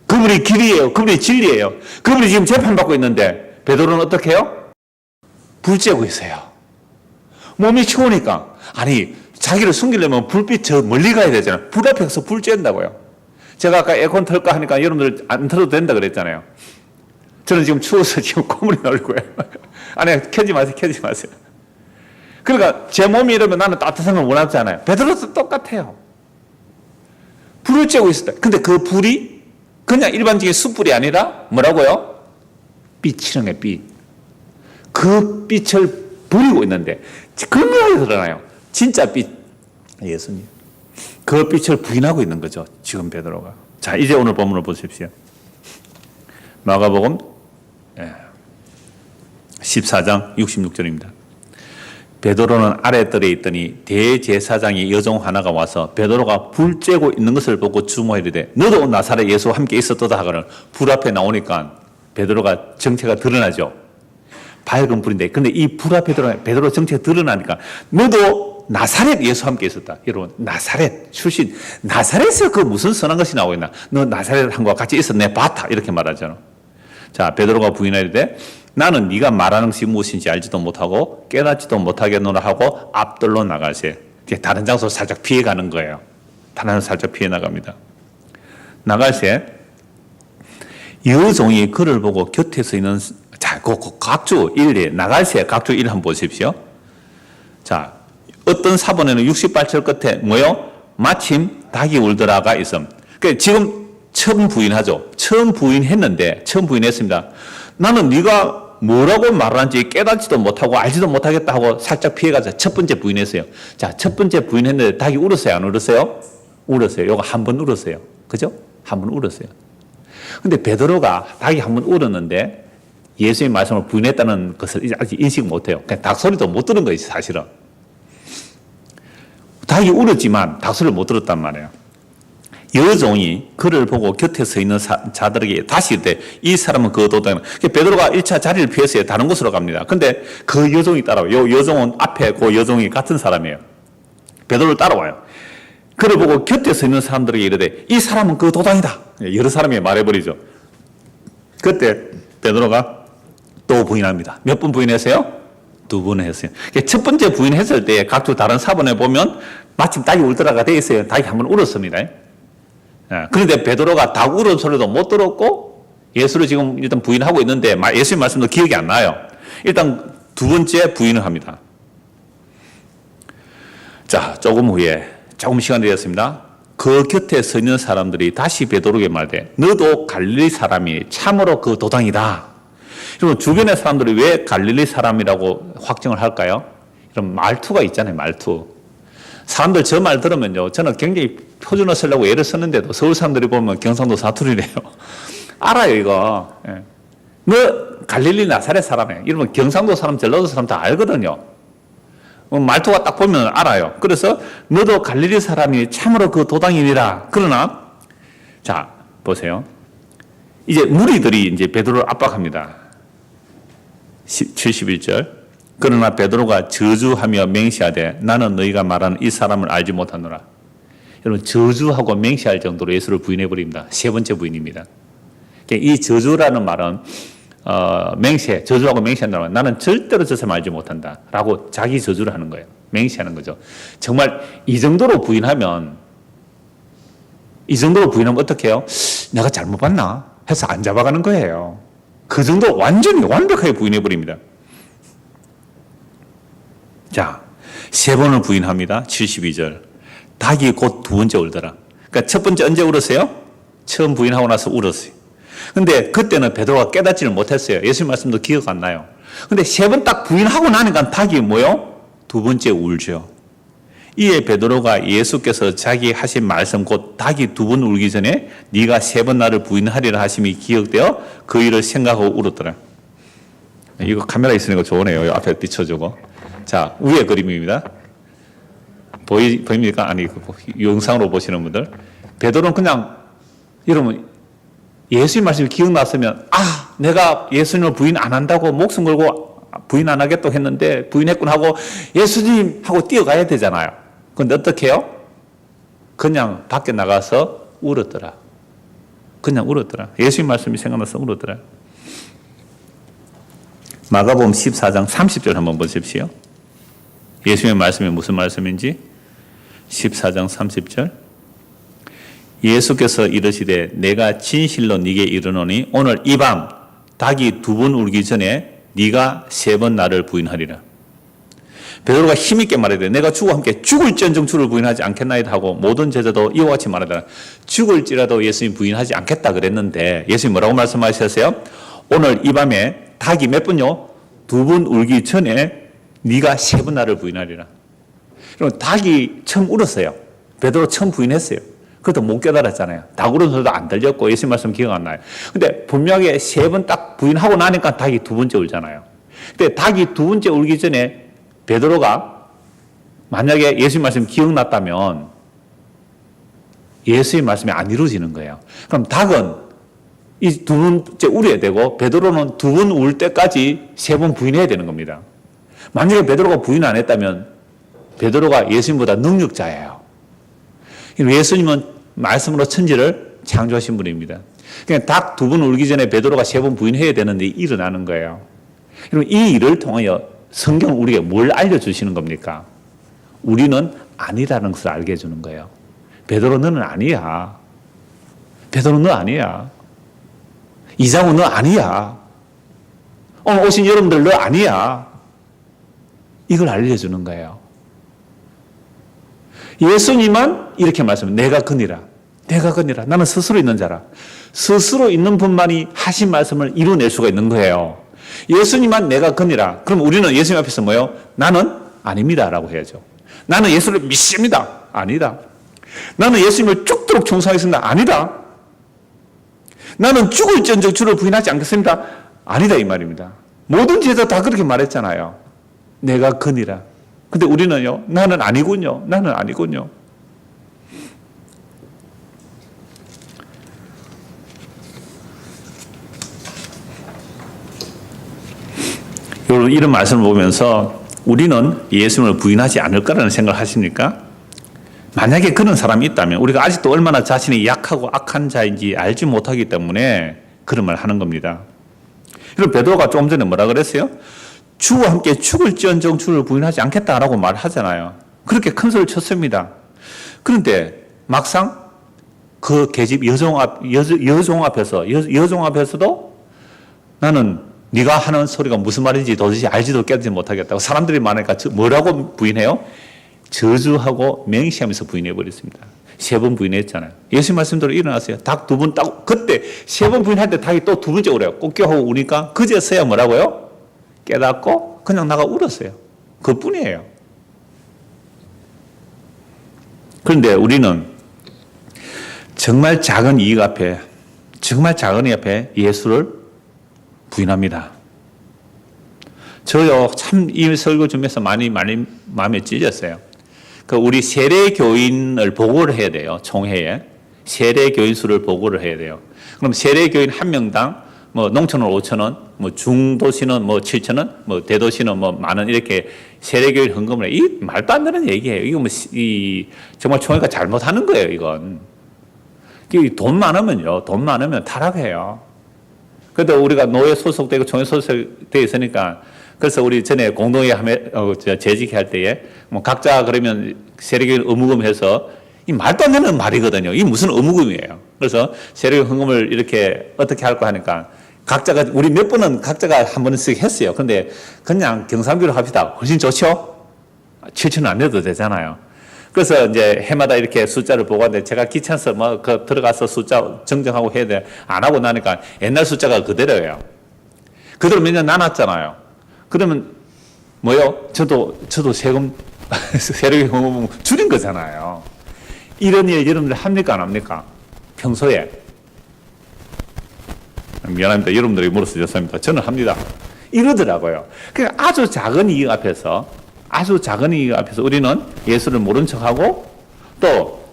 그분이 길이에요. 그분이 진리예요. 그분이 지금 재판받고 있는데 베드로는 어떻게 해요? 불 쬐고 있어요. 몸이 추우니까. 아니 자기를 숨기려면 불빛 저 멀리 가야 되잖아요. 불 앞에 가서 불 쬐는다고요. 제가 아까 에어컨 틀까 하니까 여러분들 안 틀어도 된다 그랬잖아요. 저는 지금 추워서 지금 콧물이 나올 거예요. 아니 켜지 마세요. 켜지 마세요. 그러니까 제 몸이 이러면 나는 따뜻한 걸 원하잖아요. 베드로도 똑같아요. 불을 쬐고 있었다. 근데 그 불이 그냥 일반적인 숯불이 아니라 뭐라고요? 빛이라는 게 빛. 그 빛을 부리고 있는데 극명하게 드러나요. 진짜 빛. 예수님. 그 빛을 부인하고 있는 거죠. 지금 베드로가. 자, 이제 오늘 본문을 보십시오. 마가복음 14장 66절입니다. 베드로는 아랫뜰에 있더니 대제사장의 여종 하나가 와서 베드로가 불 쬐고 있는 것을 보고 주모하이르되 너도 나사렛 예수와 함께 있었도다 하거늘 불 앞에 나오니까 베드로가 정체가 드러나죠. 밝은 불인데 근데 이 불 앞에 드러나 베드로 정체가 드러나니까 너도 나사렛 예수와 함께 있었다. 여러분 나사렛 출신 나사렛에서 그 무슨 선한 것이 나오고 있나. 너 나사렛 한과 같이 있었네 봤다 이렇게 말하잖아. 자 베드로가 부인하이르되 나는 네가 말하는 것이 무엇인지 알지도 못하고 깨닫지도 못하겠노라 하고 앞들로 나가세. 다른 장소로 살짝 피해가는 거예요. 다른 장소로 살짝 피해 나갑니다. 나갈새 여종이 그를 보고 곁에 서 있는 자, 그 각주 1에 나갈새 각주 1 한번 보십시오. 자, 어떤 사본에는 68절 끝에 뭐요? 마침 닭이 울더라가 있음. 그러니까 지금 처음 부인하죠. 처음 부인했습니다. 나는 네가 뭐라고 말하는지 깨닫지도 못하고 알지도 못하겠다 하고 살짝 피해가서 첫 번째 부인했어요. 자, 첫 번째 부인했는데 닭이 울었어요? 안 울었어요? 울었어요. 요거 한 번 울었어요. 그죠? 한 번 울었어요. 근데 베드로가 닭이 한 번 울었는데 예수의 말씀을 부인했다는 것을 아직 인식 못해요. 그냥 닭 소리도 못 들은 거예요, 사실은. 닭이 울었지만 닭 소리를 못 들었단 말이에요. 여종이 그를 보고 곁에 서 있는 자들에게 다시 이르되 이 사람은 그 도당이다. 베드로가 1차 자리를 피해서 다른 곳으로 갑니다. 근데 그 여종이 따라와요. 여종은 앞에 그 여종이 같은 사람이에요. 베드로를 따라와요. 그를 보고 곁에 서 있는 사람들에게 이르되 이 사람은 그 도당이다. 여러 사람이 말해버리죠. 그때 베드로가 또 부인합니다. 몇 번 부인했어요? 2번 했어요. 첫 번째 부인했을 때 각주 다른 사본에 보면 마침 닭이 울더라가 돼 있어요. 닭이 한번 울었습니다. 그런데 베드로가 닭 울음 소리도 못 들었고 예수를 지금 일단 부인하고 있는데 예수의 말씀도 기억이 안 나요. 일단 두 번째 부인을 합니다. 자, 조금 후에 조금 시간이 되었습니다. 그 곁에 서 있는 사람들이 다시 베드로에게 말하되 너도 갈릴리 사람이 참으로 그 도당이다. 여러분 주변의 사람들이 왜 갈릴리 사람이라고 확정을 할까요? 이런 말투가 있잖아요. 말투. 사람들 저 말 들으면요. 저는 굉장히 표준어 쓰려고 애를 썼는데도 서울 사람들이 보면 경상도 사투리래요. 알아요 이거. 예. 너 갈릴리 나사렛 사람이에요. 이러면 경상도 사람 전라도 사람 다 알거든요. 말투가 딱 보면 알아요. 그래서 너도 갈릴리 사람이 참으로 그 도당이니라. 그러나 자 보세요. 이제 무리들이 이제 베드로를 압박합니다. 71절. 그러나 베드로가 저주하며 맹세하되 나는 너희가 말하는 이 사람을 알지 못하노라. 여러분 저주하고 맹세할 정도로 예수를 부인해 버립니다. 세 번째 부인입니다. 이 저주라는 말은 저주하고 맹세한다는 말, 나는 절대로 저 사람 알지 못한다 라고 자기 저주를 하는 거예요. 맹세하는 거죠. 정말 이 정도로 부인하면 어떻게 해요? 내가 잘못 봤나 해서 안 잡아가는 거예요. 그 정도 완전히 완벽하게 부인해 버립니다. 자, 세 번을 부인합니다. 72절. 닭이 곧 두 번째 울더라. 그러니까 첫 번째 언제 울었어요? 처음 부인하고 나서 울었어요. 근데 그때는 베드로가 깨닫지를 못했어요. 예수님 말씀도 기억 안 나요. 근데 세 번 딱 부인하고 나니까 닭이 뭐요? 두 번째 울죠. 이에 베드로가 예수께서 자기 하신 말씀 곧 닭이 두 번 울기 전에 네가 세 번 나를 부인하리라 하심이 기억되어 그 일을 생각하고 울었더라. 이거 카메라 있으니까 좋으네요. 앞에 비춰주고. 자, 위에 그림입니다. 보입니까? 아니, 영상으로 보시는 분들. 베드로는 그냥, 여러분, 예수님 말씀이 기억났으면, 내가 예수님을 부인 안 한다고 목숨 걸고 부인 안 하겠다고 했는데 부인했군 하고 예수님 하고 뛰어가야 되잖아요. 근데 어떻게 해요? 그냥 밖에 나가서 울었더라. 그냥 울었더라. 예수님 말씀이 생각나서 울었더라. 마가복음 14장 30절 한번 보십시오. 예수님의 말씀이 무슨 말씀인지 14장 30절. 예수께서 이르시되 내가 진실로 네게 이르노니 오늘 이 밤 닭이 두 번 울기 전에 네가 세 번 나를 부인하리라. 베드로가 힘있게 말해야 내가 주와 함께 죽을지언정 주를 부인하지 않겠나이다 하고 모든 제자도 이와 같이 말하더라. 죽을지라도 예수님 부인하지 않겠다 그랬는데 예수님 뭐라고 말씀하셨어요? 오늘 이 밤에 닭이 몇 번요? 두 번 울기 전에 네가 세 번 나를 부인하리라. 그럼 닭이 처음 울었어요. 베드로 처음 부인했어요. 그것도 못 깨달았잖아요. 닭 울은 소리도 안 들렸고 예수님 말씀 기억 안 나요. 근데 분명히 세 번 딱 부인하고 나니까 닭이 두 번째 울잖아요. 근데 닭이 두 번째 울기 전에 베드로가 만약에 예수님 말씀 기억났다면 예수님 말씀이 안 이루어지는 거예요. 그럼 닭은 이 두 번째 울어야 되고 베드로는 두 번 울 때까지 세 번 부인해야 되는 겁니다. 만약에 베드로가 부인 안 했다면 베드로가 예수님보다 능력자예요. 예수님은 말씀으로 천지를 창조하신 분입니다. 그냥 닭 두 번 울기 전에 베드로가 세 번 부인해야 되는데 일어나는 거예요. 그럼 이 일을 통하여 성경은 우리에게 뭘 알려주시는 겁니까? 우리는 아니라는 것을 알게 해주는 거예요. 베드로 너는 아니야. 베드로 너 아니야. 이장우 너 아니야. 오늘 오신 여러분들 너 아니야. 이걸 알려주는 거예요. 예수님은 이렇게 말씀합니다. 내가 그니라. 내가 그니라. 나는 스스로 있는 자라. 스스로 있는 분만이 하신 말씀을 이루어낼 수가 있는 거예요. 예수님만 내가 그니라. 그럼 우리는 예수님 앞에서 뭐요? 나는 아닙니다. 라고 해야죠. 나는 예수를 믿습니다. 아니다. 나는 예수님을 죽도록 충성하겠습니다. 아니다. 나는 죽을지언정 주를 부인하지 않겠습니다. 아니다. 이 말입니다. 모든 제자 다 그렇게 말했잖아요. 내가 그니라. 근데 우리는요, 나는 아니군요. 나는 아니군요. 이런 말씀을 보면서 우리는 예수님을 부인하지 않을 거라는 생각을 하십니까? 만약에 그런 사람이 있다면 우리가 아직도 얼마나 자신이 약하고 악한 자인지 알지 못하기 때문에 그런 말을 하는 겁니다. 그럼 베드로가 조금 전에 뭐라 그랬어요? 주와 함께 죽을지언정 주를 부인하지 않겠다라고 말하잖아요. 그렇게 큰 소리를 쳤습니다. 그런데 막상 그 계집 여종 앞에서도 나는 네가 하는 소리가 무슨 말인지 도저히 알지도 깨닫지 못하겠다고 사람들이 많으니까 뭐라고 부인해요? 저주하고 맹시하면서 부인해 버렸습니다. 세 번 부인했잖아요. 예수님 말씀대로 일어나세요. 닭 두 번 따고 그때 세 번 부인할 때 닭이 또 두 번째 울어요. 꽃게하고 우니까 그제서야 뭐라고요? 깨닫고 그냥 나가 울었어요. 그뿐이에요. 그런데 우리는 정말 작은 이익 앞에 예수를 부인합니다. 저요 참 이 설교 준비해서 많이 마음에 찔렸어요. 우리 세례 교인을 보고를 해야 돼요. 총회에 세례 교인 수를 보고를 해야 돼요. 그럼 세례 교인 한 명당 뭐 농촌은 5,000원, 뭐 중도시는 뭐 7,000원, 뭐 대도시는 뭐 10,000원 이렇게 세례 교인 헌금을 해. 이 말도 안 되는 얘기예요. 이거 뭐 정말 총회가 잘못하는 거예요. 이건 돈 많으면 타락해요. 그래도 우리가 노예 소속되고 총회 소속되어 있으니까 그래서 우리 전에 공동회 재직할 때에 뭐 각자 그러면 세례교인 의무금해서 이 말도 안 되는 말이거든요. 이 무슨 의무금이에요. 그래서 세례교인 헌금을 이렇게 어떻게 할까 하니까 각자가 우리 몇 번은 각자가 한 번씩 했어요. 근데 그냥 경상비로 합시다. 훨씬 좋죠? 7,000원 안 내도 되잖아요. 그래서 이제 해마다 이렇게 숫자를 보고 하는데 제가 귀찮아서 뭐 들어가서 숫자 정정하고 해야 돼. 안 하고 나니까 옛날 숫자가 그대로예요. 그대로 몇 년 나눴잖아요. 그러면 뭐요? 저도 세금 세력의 공급은 줄인 거잖아요. 이런 일 여러분들 합니까 안 합니까? 평소에. 미안합니다. 여러분들에게 물어서 죄송합니다. 저는 합니다. 이러더라고요. 그러니까 아주 작은 이익 앞에서 우리는 예수를 모른 척하고 또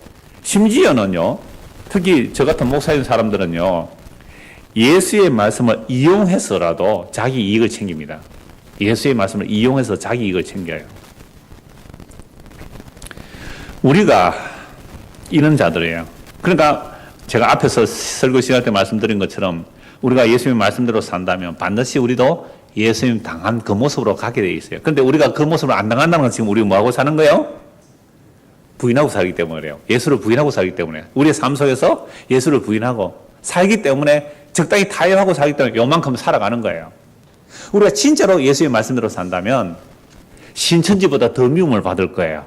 심지어는요, 특히 저 같은 목사인 사람들은요, 예수의 말씀을 이용해서라도 자기 이익을 챙깁니다. 예수의 말씀을 이용해서 자기 이익을 챙겨요. 우리가 이런 자들이에요. 그러니까 제가 앞에서 설교 시간 때 말씀드린 것처럼 우리가 예수님의 말씀대로 산다면 반드시 우리도 예수님 당한 그 모습으로 가게 돼 있어요. 그런데 우리가 그 모습을 안 당한다는 건 지금 우리가 뭐하고 사는 거예요? 부인하고 살기 때문에 그래요. 예수를 부인하고 살기 때문에. 우리의 삶 속에서 예수를 부인하고 살기 때문에 적당히 타협하고 살기 때문에 요만큼 살아가는 거예요. 우리가 진짜로 예수의 말씀대로 산다면 신천지보다 더 미움을 받을 거예요.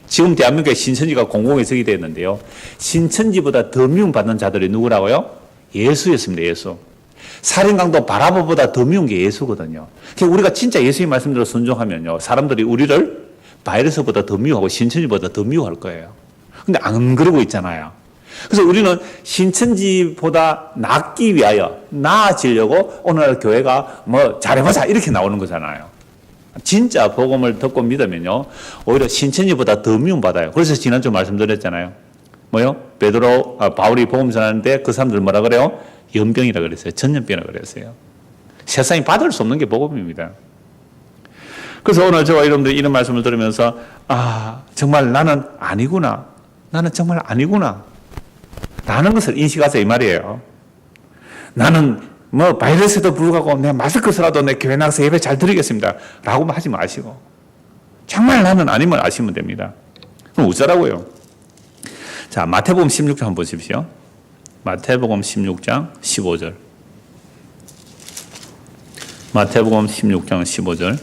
지금 대한민국에 신천지가 공공의 적이 되었는데요. 신천지보다 더 미움받는 자들이 누구라고요? 예수였습니다. 예수. 살인강도 바라보보다 더 미운 게 예수거든요. 그러니까 우리가 진짜 예수의 말씀대로 순종하면요, 사람들이 우리를 바이러스보다 더 미워하고 신천지보다 더 미워할 거예요. 근데 안 그러고 있잖아요. 그래서 우리는 신천지보다 낫기 위하여, 나아지려고 오늘 교회가 뭐 잘해보자 이렇게 나오는 거잖아요. 진짜 복음을 듣고 믿으면요, 오히려 신천지보다 더 미움받아요. 그래서 지난주 말씀드렸잖아요. 뭐요? 바울이 복음 전하는데 그 사람들 뭐라 그래요? 연병이라 그랬어요. 전염병이라 그랬어요. 세상이 받을 수 없는 게 복음입니다. 그래서 오늘 저와 여러분들이 이런 말씀을 들으면서 정말 나는 아니구나. 나는 정말 아니구나. 라는 것을 인식하세요 이 말이에요. 나는 뭐 바이러스에도 불구하고 내가 마스크 쓰라도 내 교회 나가서 예배 잘 드리겠습니다. 라고 하지 마시고 정말 나는 아님을 아시면 됩니다. 그럼 어쩌라고요? 자, 마태복음 16장 한번 보십시오. 마태복음 16장 15절. 마태복음 16장 15절.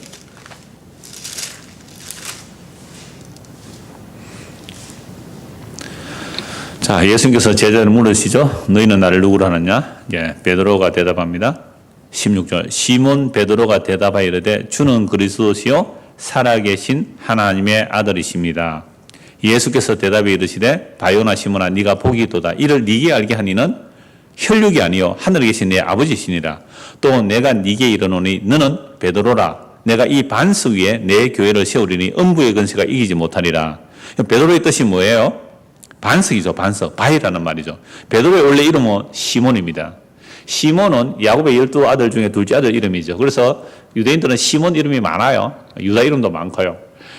자, 예수님께서 제자를 물으시죠. 너희는 나를 누구로 하느냐? 예, 베드로가 대답합니다. 16절. 시몬 베드로가 대답하여 이르되 주는 그리스도시요 살아계신 하나님의 아들이십니다. 예수께서 대답해 이르시되 바요나 시몬아 네가 복이 있도다. 이를 네게 알게 하니는 혈육이 아니요 하늘에 계신 내 아버지시니라. 또 내가 네게 이르노니 너는 베드로라. 내가 이 반석 위에 내 교회를 세우리니 음부의 근세가 이기지 못하리라. 베드로의 뜻이 뭐예요? 반석이죠. 반석. 바위라는 말이죠. 베드로의 원래 이름은 시몬입니다. 시몬은 야곱의 12아들 중에 둘째 아들 이름이죠. 그래서 유대인들은 시몬 이름이 많아요. 유다 이름도 많고요.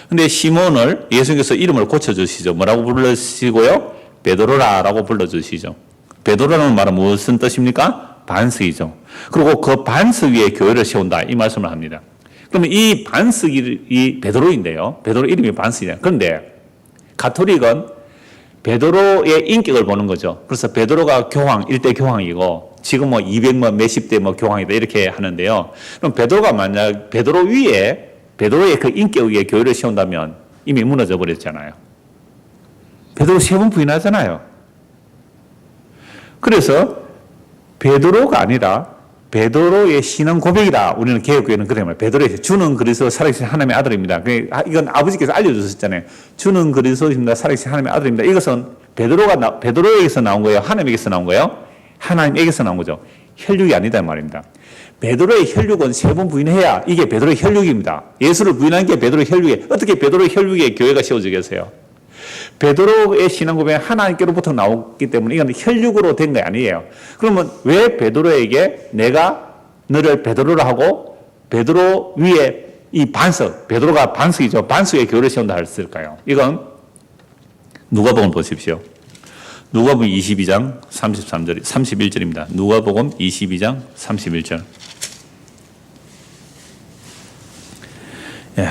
근데 시몬을 예수님께서 이름을 고쳐주시죠. 뭐라고 불러주시고요? 베드로라라고 불러주시죠. 베드로라는 말은 무슨 뜻입니까? 반석이죠. 그리고 그 반석 위에 교회를 세운다. 이 말씀을 합니다. 그러면 이 반석이 베드로인데요. 베드로 이름이 반석이에요. 그런데 가톨릭은 베드로의 인격을 보는 거죠. 그래서 베드로가 교황, 1대 교황이고 지금 뭐 200만 몇십 대 뭐 교황이다 이렇게 하는데요. 그럼 베드로가 만약 베드로 위에 베드로의 그 인격 위에 교회를 세운다면 이미 무너져 버렸잖아요. 베드로 3번 부인하잖아요. 그래서 베드로가 아니라 베드로의 신앙 고백이다. 우리는 개혁교회는 그래 말이에요. 베드로의 주는 그리스도 살아계신 하나님의 아들입니다. 이건 아버지께서 알려주셨잖아요. 주는 그리스도입니다. 살아계신 하나님의 아들입니다. 이것은 베드로에게서 나온 거예요. 하나님에게서 나온 거예요. 하나님에게서 나온 거죠. 혈육이 아니다 말입니다. 베드로의 혈육은 3번 부인해야 이게 베드로의 혈육입니다. 예수를 부인한 게 베드로의 혈육이에요. 어떻게 베드로의 혈육에 교회가 세워지겠어요? 베드로의 신앙 고백은 하나님께로부터 나오기 때문에 이건 혈육으로 된 게 아니에요. 그러면 왜 베드로에게 내가 너를 베드로라 하고 베드로 위에 이 반석, 베드로가 반석이죠. 반석에 교회를 세운다 했을까요? 이건 누가복음 보십시오. 누가복음 22장 33절, 31절입니다. 누가복음 22장 31절. 예.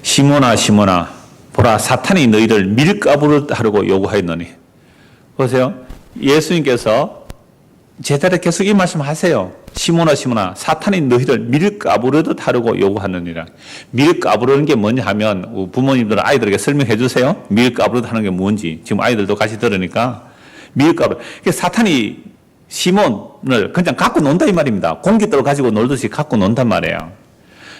시몬아 시몬아 보라 사탄이 너희를 밀가부르 하려고 요구하였노니. 보세요. 예수님께서 제자들 계속 이 말씀 하세요. 시몬아 시몬아 사탄이 너희를 밀가부르듯 하려고 요구하느니라. 밀가부르는 게 뭐냐 하면 부모님들은 아이들에게 설명해 주세요. 밀가부르듯 하는 게 뭔지. 지금 아이들도 같이 들으니까 밀가부르. 사탄이 시몬을 그냥 갖고 논다 이 말입니다. 공깃돌 가지고 놀듯이 갖고 논단 말이에요.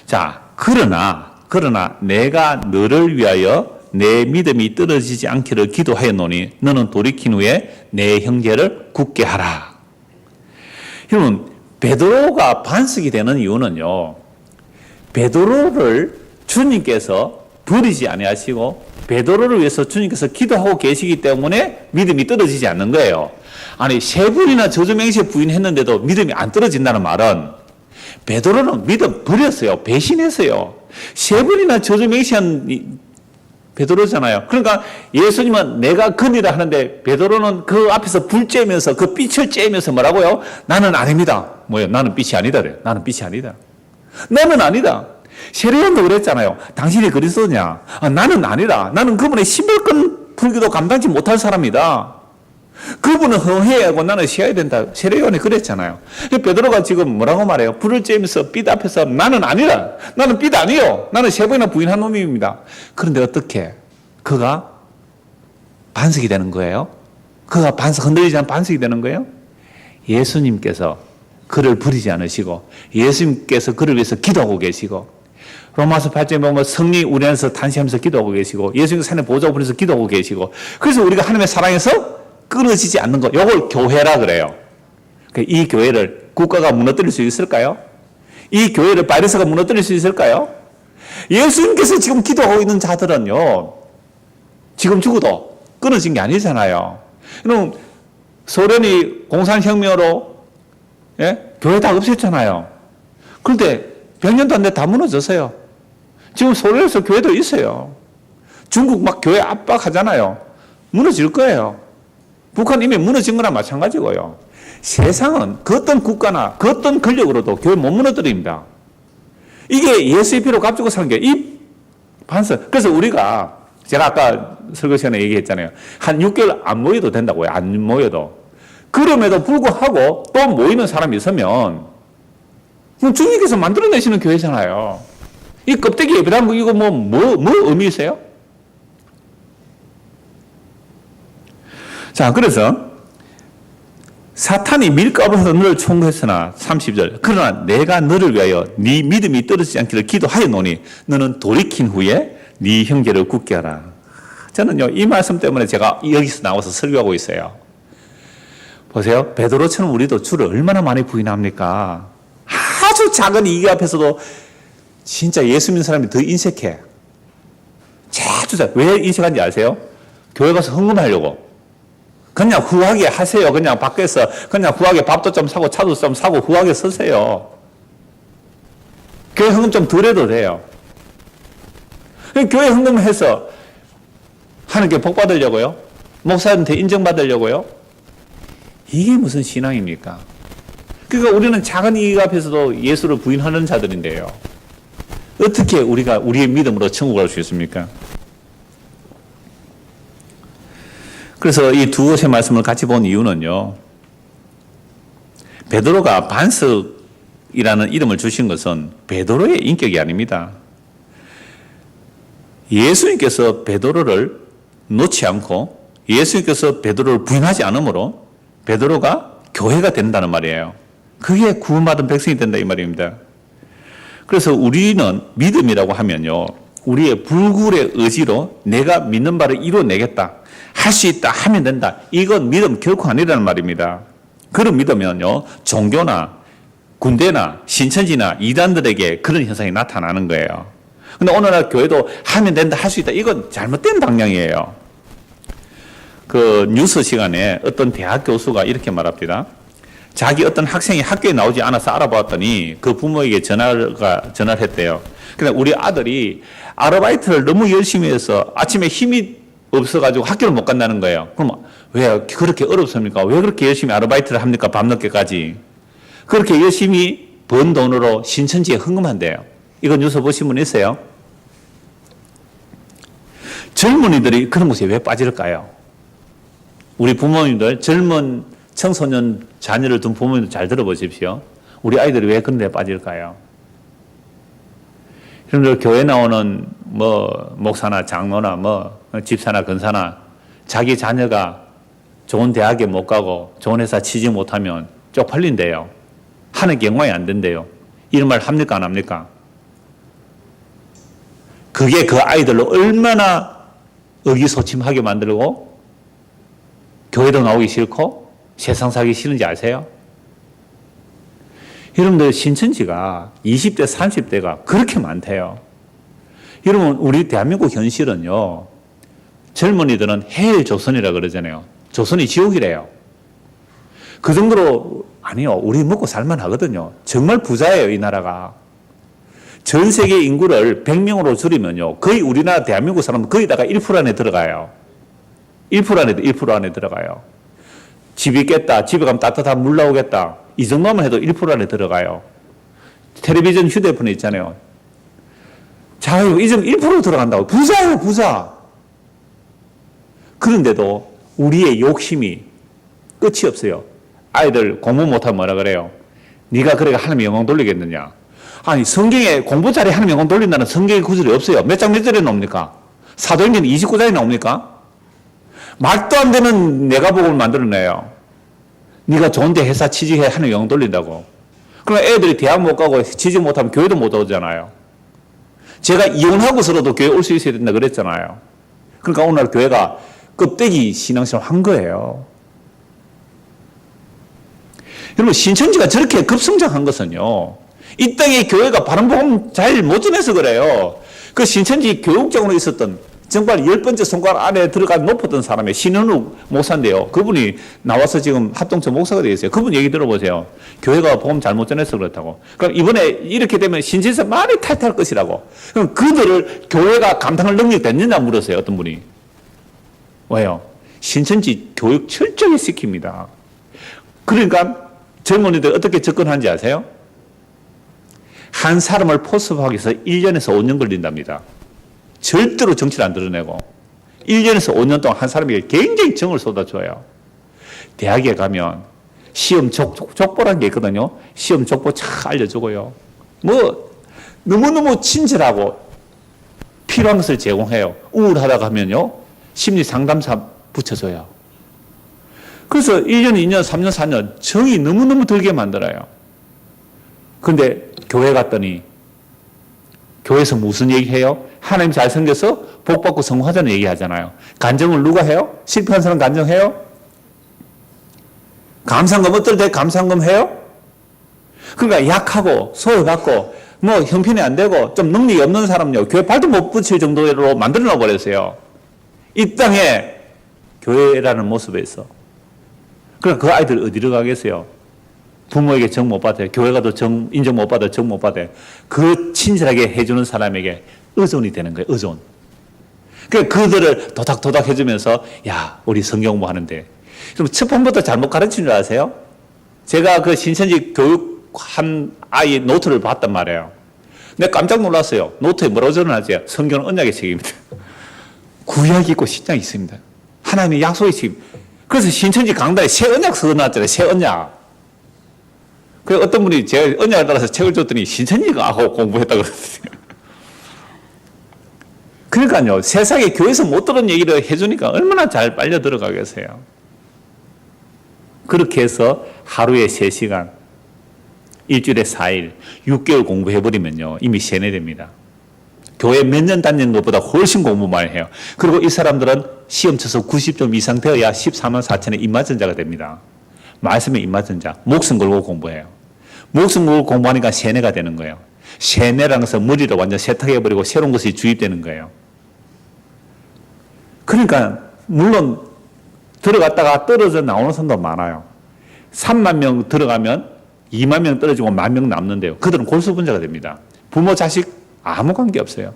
자, 그러나 그러나 내가 너를 위하여 내 믿음이 떨어지지 않기를 기도하였노니 너는 돌이킨 후에 내 형제를 굳게 하라. 여러분, 베드로가 반석이 되는 이유는요, 베드로를 주님께서 버리지 아니하시고 베드로를 위해서 주님께서 기도하고 계시기 때문에 믿음이 떨어지지 않는 거예요. 아니, 세 번이나 저주맹세 부인했는데도 믿음이 안 떨어진다는 말은 베드로는 믿음 버렸어요. 배신했어요. 세 번이나 저주맹세한 베드로잖아요. 그러니까 예수님은 내가 그니라 하는데 베드로는 그 앞에서 불 쬐면서 그 빛을 쬐면서 뭐라고요? 나는 아닙니다. 뭐예요? 나는 빛이 아니다. 그래. 나는 빛이 아니다. 나는 아니다. 세례요한도 그랬잖아요. 당신이 그리스도냐? 나는 아니라. 나는 그분의 심벌권 불기도 감당치 못할 사람이다. 그분은 허해야 하고 나는 쉬어야 된다. 세례요한이 그랬잖아요. 베드로가 지금 뭐라고 말해요? 불을 쬐면서 빛 앞에서 나는 아니라. 나는 빛 아니요. 나는 세 번이나 부인한 놈입니다. 그런데 어떻게? 그가 반석이 되는 거예요? 그가 흔들리지 않은 반석이 되는 거예요? 예수님께서 그를 버리지 않으시고 예수님께서 그를 위해서 기도하고 계시고 로마서 8장에 보면 성령이 우리 안에서 탄식하면서 기도하고 계시고 예수님께서 산에 보좌 보내서 기도하고 계시고 그래서 우리가 하나님의 사랑에서 끊어지지 않는 것, 이걸 교회라 그래요. 이 교회를 국가가 무너뜨릴 수 있을까요? 이 교회를 바이러스가 무너뜨릴 수 있을까요? 예수님께서 지금 기도하고 있는 자들은요, 지금 죽어도 끊어진 게 아니잖아요. 그럼 소련이 공산혁명으로 교회 다 없앴잖아요. 그런데 100년도 안 돼 다 무너졌어요. 지금 소련에서 교회도 있어요. 중국 막 교회 압박하잖아요. 무너질 거예요. 북한 이미 무너진 거나 마찬가지고요. 세상은 그 어떤 국가나 그 어떤 권력으로도 교회 못 무너뜨립니다. 이게 예수의 피로 값주고 사는 게 이 반석. 그래서 우리가 제가 아까 설교 시간에 얘기했잖아요. 한 6개월 안 모여도 된다고요. 안 모여도. 그럼에도 불구하고 또 모이는 사람이 있으면 주님께서 만들어내시는 교회잖아요. 이 껍데기 예배당 이거 뭐 의미 있어요? 자, 그래서 사탄이 밀가부에서 너를 총구했으나 30절 그러나 내가 너를 위하여 네 믿음이 떨어지지 않기를 기도하였노니 너는 돌이킨 후에 네 형제를 굳게 하라. 저는요 이 말씀 때문에 제가 여기서 나와서 설교하고 있어요. 보세요. 베드로처럼 우리도 주를 얼마나 많이 부인합니까? 아주 작은 이익 앞에서도 진짜 예수 믿는 사람이 더 인색해. 왜 인색한지 아세요? 교회 가서 헌금하려고. 그냥 후하게 하세요. 그냥 밖에서 그냥 후하게 밥도 좀 사고 차도 좀 사고 후하게 쓰세요. 교회 헌금 좀 덜 해도 돼요. 교회 헌금해서 하나님께 복 받으려고요? 목사한테 인정받으려고요? 이게 무슨 신앙입니까? 그러니까 우리는 작은 이익 앞에서도 예수를 부인하는 자들인데요. 어떻게 우리가 우리의 믿음으로 천국 갈 수 있습니까? 그래서 이 두 곳의 말씀을 같이 본 이유는요. 베드로가 반석이라는 이름을 주신 것은 베드로의 인격이 아닙니다. 예수님께서 베드로를 놓지 않고 예수님께서 베드로를 부인하지 않으므로 베드로가 교회가 된다는 말이에요. 그게 구원받은 백성이 된다 이 말입니다. 그래서 우리는 믿음이라고 하면요. 우리의 불굴의 의지로 내가 믿는 바를 이루어내겠다. 할 수 있다 하면 된다. 이건 믿음 결코 아니라는 말입니다. 그런 믿으면요. 종교나 군대나 신천지나 이단들에게 그런 현상이 나타나는 거예요. 근데 오늘날 교회도 하면 된다, 할 수 있다. 이건 잘못된 방향이에요. 그 뉴스 시간에 어떤 대학 교수가 이렇게 말합니다. 자기 어떤 학생이 학교에 나오지 않아서 알아보았더니 그 부모에게 전화를 했대요. 근데 우리 아들이 아르바이트를 너무 열심히 해서 아침에 힘이 없어가지고 학교를 못 간다는 거예요. 그럼 왜 그렇게 어렵습니까? 왜 그렇게 열심히 아르바이트를 합니까? 밤늦게까지. 그렇게 열심히 번 돈으로 신천지에 헌금한대요. 이거 뉴스 보신 분 있어요? 젊은이들이 그런 곳에 왜 빠질까요? 우리 부모님들, 젊은 청소년 자녀를 둔 부모님들 잘 들어보십시오. 우리 아이들이 왜 그런 데 빠질까요? 여러분들 교회 나오는 목사나 장로나 집사나 권사나 자기 자녀가 좋은 대학에 못 가고 좋은 회사 취직 못하면 쪽팔린대요. 하는 경황이 안 된대요. 이런 말 합니까 안 합니까? 그게 그 아이들로 얼마나 의기소침하게 만들고 교회도 나오기 싫고 세상 살기 싫은지 아세요? 여러분들 신천지가 20대, 30대가 그렇게 많대요. 여러분 우리 대한민국 현실은요. 젊은이들은 헬 조선이라 그러잖아요. 조선이 지옥이래요. 그 정도로 아니요. 우리 먹고 살만 하거든요. 정말 부자예요. 이 나라가. 전 세계 인구를 100명으로 줄이면요. 거의 우리나라 대한민국 사람은 거의다가 1% 안에 들어가요. 1% 안에 들어가요. 집 있겠다. 집에 가면 따뜻한 물 나오겠다. 이 정도만 해도 1% 안에 들어가요. 텔레비전 휴대폰에 있잖아요. 자, 이 점 1% 들어간다고. 부자예요, 부자. 그런데도 우리의 욕심이 끝이 없어요. 아이들 공부 못하면 뭐라 그래요? 네가 그래가 하나님 영광 돌리겠느냐? 아니 성경에 공부 잘해 하나님 영광 돌린다는 성경의 구절이 없어요. 몇 장 몇 절에 나옵니까? 사도행전 29장에 나옵니까? 말도 안 되는 내가복음을 만들어내요. 네가 좋은데 회사 취직해 하나님 영광 돌린다고. 그럼 애들이 대학 못 가고 취직 못하면 교회도 못 오잖아요. 제가 이혼하고서라도 교회 올 수 있어야 된다 그랬잖아요. 그러니까 오늘 교회가 껍데기 신앙생활 한 거예요. 여러분 신천지가 저렇게 급성장한 것은요. 이 땅에 교회가 바른 복음 잘 못 전해서 그래요. 그 신천지 교육장으로 있었던 정말 10번째 손가락 안에 들어가 높았던 사람의 신현욱 목사인데요. 그분이 나와서 지금 합동처 목사가 되어 있어요. 그분 얘기 들어보세요. 교회가 복음 잘못 전해서 그렇다고. 그럼 이번에 이렇게 되면 신천지에서 많이 탈퇴할 것이라고. 그럼 그들을 교회가 감당할 능력이 됐느냐 물었어요. 어떤 분이. 왜요? 신천지 교육 철저히 시킵니다. 그러니까 젊은이들 어떻게 접근하는지 아세요? 한 사람을 포섭하기 위해서 1년에서 5년 걸린답니다. 절대로 정치를 안 드러내고 1년에서 5년 동안 한 사람에게 굉장히 정을 쏟아줘요. 대학에 가면 시험 족보라는 게 있거든요. 시험 족보 잘 알려주고요. 뭐 너무너무 친절하고 필요한 것을 제공해요. 우울하다고 하면요. 심리 상담사 붙여줘요. 그래서 1년, 2년, 3년, 4년 정이 너무너무 들게 만들어요. 그런데 교회 갔더니 교회에서 무슨 얘기해요? 하나님 잘생겨서 복받고 성공하자는 얘기하잖아요. 간증을 누가 해요? 실패한 사람 간증해요? 감상금 어떨 때 감상금 해요? 그러니까 약하고 소외받고 뭐 형편이 안 되고 좀 능력이 없는 사람요. 교회 발도 못 붙일 정도로 만들어 놔 버렸어요. 이 땅에 교회라는 모습에서. 그러니까 그 아이들 어디로 가겠어요? 부모에게 정 못 받아요. 교회 가도 인정 못 받아요. 정 못 받아요. 그 친절하게 해주는 사람에게 의존이 되는 거예요. 의존. 그러니까 그들을 도닥도닥 해주면서 야 우리 성경 공부하는데 그럼 첫 번부터 잘못 가르친 줄 아세요? 제가 그 신천지 교육한 아이 노트를 봤단 말이에요. 내가 깜짝 놀랐어요. 노트에 뭐라고 적어놨지? 성경은 언약의 책입니다. 구약이 있고 신약이 있습니다. 하나님의 약속의 책. 그래서 신천지 강단에 새 언약 써놨잖아요. 새 언약. 그 어떤 분이 제가 언약을 따라서 책을 줬더니 신천지가 하고 공부했다 그러더라고요. 그러니까요. 세상에 교회에서 못 들은 얘기를 해주니까 얼마나 잘 빨려 들어가겠어요. 그렇게 해서 하루에 3시간, 일주일에 4일, 6개월 공부해버리면요. 이미 세뇌됩니다. 교회 몇 년 다니는 것보다 훨씬 공부 많이 해요. 그리고 이 사람들은 시험 쳐서 90점 이상 되어야 14만 4천의 입맞은자가 됩니다. 말씀의 입맞은자. 목숨 걸고 공부해요. 목숨 걸고 공부하니까 세뇌가 되는 거예요. 세뇌라는 것은 머리를 완전 세탁해버리고 새로운 것이 주입되는 거예요. 그러니까 물론 들어갔다가 떨어져 나오는 사람도 많아요. 3만 명 들어가면 2만 명 떨어지고 1만 명 남는데요. 그들은 골수분자가 됩니다. 부모 자식 아무 관계 없어요.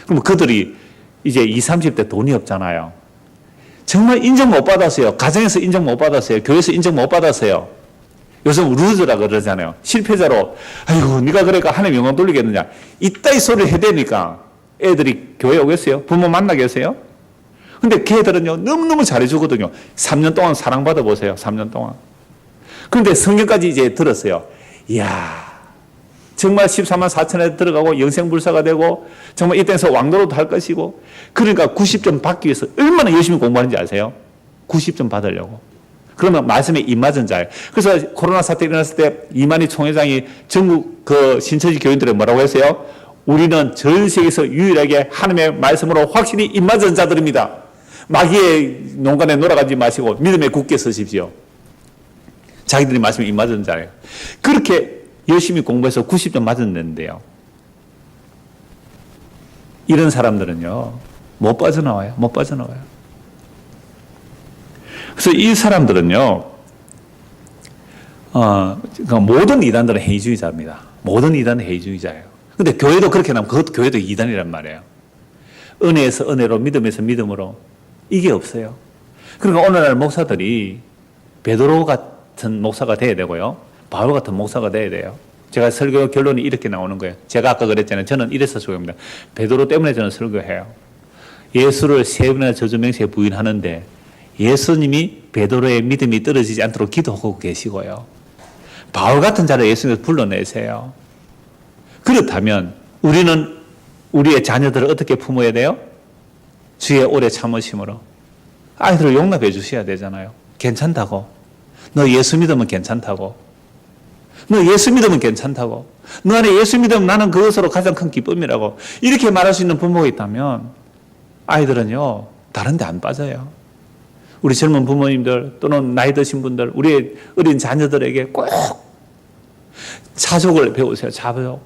그럼 그들이 이제 20, 30대 돈이 없잖아요. 정말 인정 못 받았어요. 가정에서 인정 못 받았어요. 교회에서 인정 못 받았어요. 요즘 루즈라 그러잖아요. 실패자로 아이고 네가 그러니까 하나님 영광 돌리겠느냐. 이따위 소리를 해대니까 애들이 교회 오겠어요? 부모 만나겠어요? 근데 걔들은요 너무너무 잘해주거든요. 3년 동안 사랑받아 보세요. 3년 동안. 그런데 성경까지 이제 들었어요. 이야 정말 14만 4천에 들어가고 영생불사가 되고 정말 이 땅에서 왕노로도 할 것이고 그러니까 90점 받기 위해서 얼마나 열심히 공부하는지 아세요? 90점 받으려고. 그러면 말씀에 입맞은 자예요. 그래서 코로나 사태 일어났을 때 이만희 총회장이 전국 그 신천지 교인들에 뭐라고 했어요? 우리는 전 세계에서 유일하게 하나님의 말씀으로 확실히 입맞은 자들입니다. 마귀의 농간에 놀아가지 마시고 믿음에 굳게 서십시오. 자기들이 말씀에 입맞은 자예요. 그렇게 열심히 공부해서 90점 맞았는데요. 이런 사람들은요, 못 빠져나와요. 못 빠져나와요. 그래서 이 사람들은요, 모든 이단들은 회의주의자입니다. 모든 이단은 회의주의자예요. 근데 교회도 그렇게 나면 그것도 교회도 이단이란 말이에요. 은혜에서 은혜로, 믿음에서 믿음으로. 이게 없어요. 그러니까 오늘날 목사들이 베드로 같은 목사가 돼야 되고요. 바울 같은 목사가 돼야 돼요. 제가 설교 결론이 이렇게 나오는 거예요. 제가 아까 그랬잖아요. 저는 이래서 설교합니다. 베드로 때문에 저는 설교해요. 예수를 세 번이나 저주맹세에 부인하는데 예수님이 베드로의 믿음이 떨어지지 않도록 기도하고 계시고요. 바울 같은 자를 예수님께서 불러내세요. 그렇다면 우리는 우리의 자녀들을 어떻게 품어야 돼요? 주의 오래 참으심으로. 아이들을 용납해 주셔야 되잖아요. 괜찮다고. 너 예수 믿으면 괜찮다고. 너 예수 믿으면 괜찮다고. 너 안에 예수 믿으면 나는 그것으로 가장 큰 기쁨이라고. 이렇게 말할 수 있는 부모가 있다면 아이들은요, 다른 데 안 빠져요. 우리 젊은 부모님들 또는 나이 드신 분들, 우리의 어린 자녀들에게 꼭 자족을 배우세요. 자족.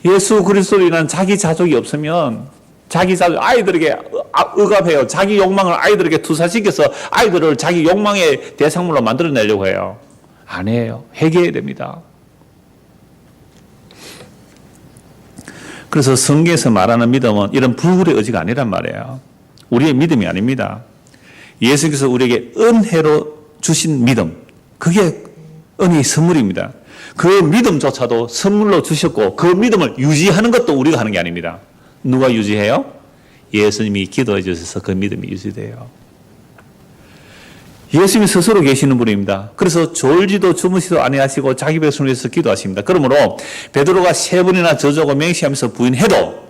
예수 그리스도로 인한 자기 자족이 없으면 자기 자족, 아이들에게 억압해요. 자기 욕망을 아이들에게 투사시켜서 아이들을 자기 욕망의 대상물로 만들어내려고 해요. 아니에요. 회개해야 됩니다. 그래서 성경에서 말하는 믿음은 이런 불굴의 의지가 아니란 말이에요. 우리의 믿음이 아닙니다. 예수께서 우리에게 은혜로 주신 믿음, 그게 은혜의 선물입니다. 그 믿음조차도 선물로 주셨고 그 믿음을 유지하는 것도 우리가 하는 게 아닙니다. 누가 유지해요? 예수님이 기도해 주셔서 그 믿음이 유지돼요. 예수님이 스스로 계시는 분입니다. 그래서 졸지도 주무시도 아니하시고 자기 백성을 위해서 기도하십니다. 그러므로 베드로가 세 번이나 저주하고 맹세하면서 부인해도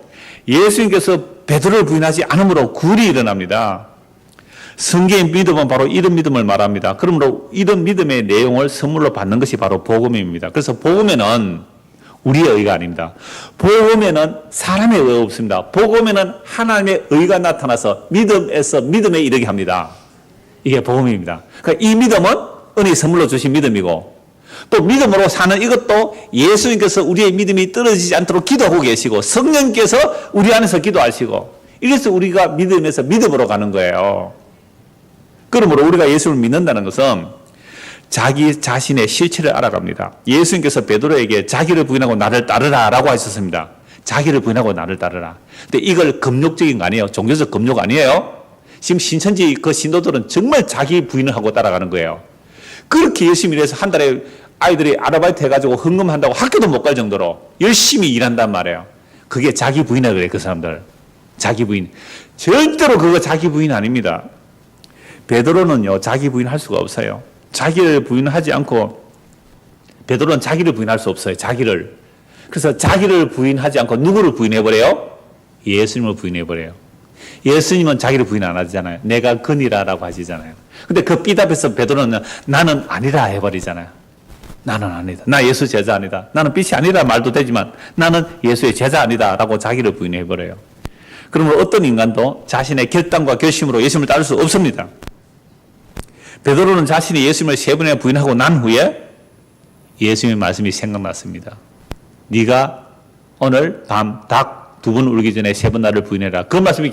예수님께서 베드로를 부인하지 않으므로 굴이 일어납니다. 성경의 믿음은 바로 이런 믿음을 말합니다. 그러므로 이런 믿음의 내용을 선물로 받는 것이 바로 복음입니다. 그래서 복음에는 우리의 의가 아닙니다. 복음에는 사람의 의가 없습니다. 복음에는 하나님의 의가 나타나서 믿음에서 믿음에 이르게 합니다. 이게 복음입니다. 그러니까 이 믿음은 은혜의 선물로 주신 믿음이고 또 믿음으로 사는 이것도 예수님께서 우리의 믿음이 떨어지지 않도록 기도하고 계시고 성령께서 우리 안에서 기도하시고 이래서 우리가 믿음에서 믿음으로 가는 거예요. 그러므로 우리가 예수를 믿는다는 것은 자기 자신의 실체를 알아갑니다. 예수님께서 베드로에게 자기를 부인하고 나를 따르라 라고 하셨습니다. 자기를 부인하고 나를 따르라. 근데 이걸 금욕적인 거 아니에요. 종교적 금욕 아니에요. 지금 신천지 그 신도들은 정말 자기 부인을 하고 따라가는 거예요. 그렇게 열심히 일해서 한 달에 아이들이 아르바이트 해가지고 헌금한다고 학교도 못 갈 정도로 열심히 일한단 말이에요. 그게 자기 부인이라고 그래요. 그 사람들. 자기 부인. 절대로 그거 자기 부인 아닙니다. 베드로는요, 자기 부인할 수가 없어요. 자기를 부인하지 않고, 베드로는 자기를 부인할 수 없어요. 자기를. 그래서 자기를 부인하지 않고 누구를 부인해버려요? 예수님을 부인해버려요. 예수님은 자기를 부인 안 하잖아요. 내가 그니라라고 하시잖아요. 근데 그 삐답에서 베드로는 나는 아니라 해버리잖아요. 나는 아니다. 나 예수 제자 아니다. 나는 빛이 아니라 말도 되지만 나는 예수의 제자 아니다. 라고 자기를 부인해버려요. 그러면 어떤 인간도 자신의 결단과 결심으로 예수님을 따를 수 없습니다. 베드로는 자신이 예수님을 세 번이나 부인하고 난 후에 예수님의 말씀이 생각났습니다. 네가 오늘 밤 닭 두 번 울기 전에 세 번 나를 부인해라. 그 말씀이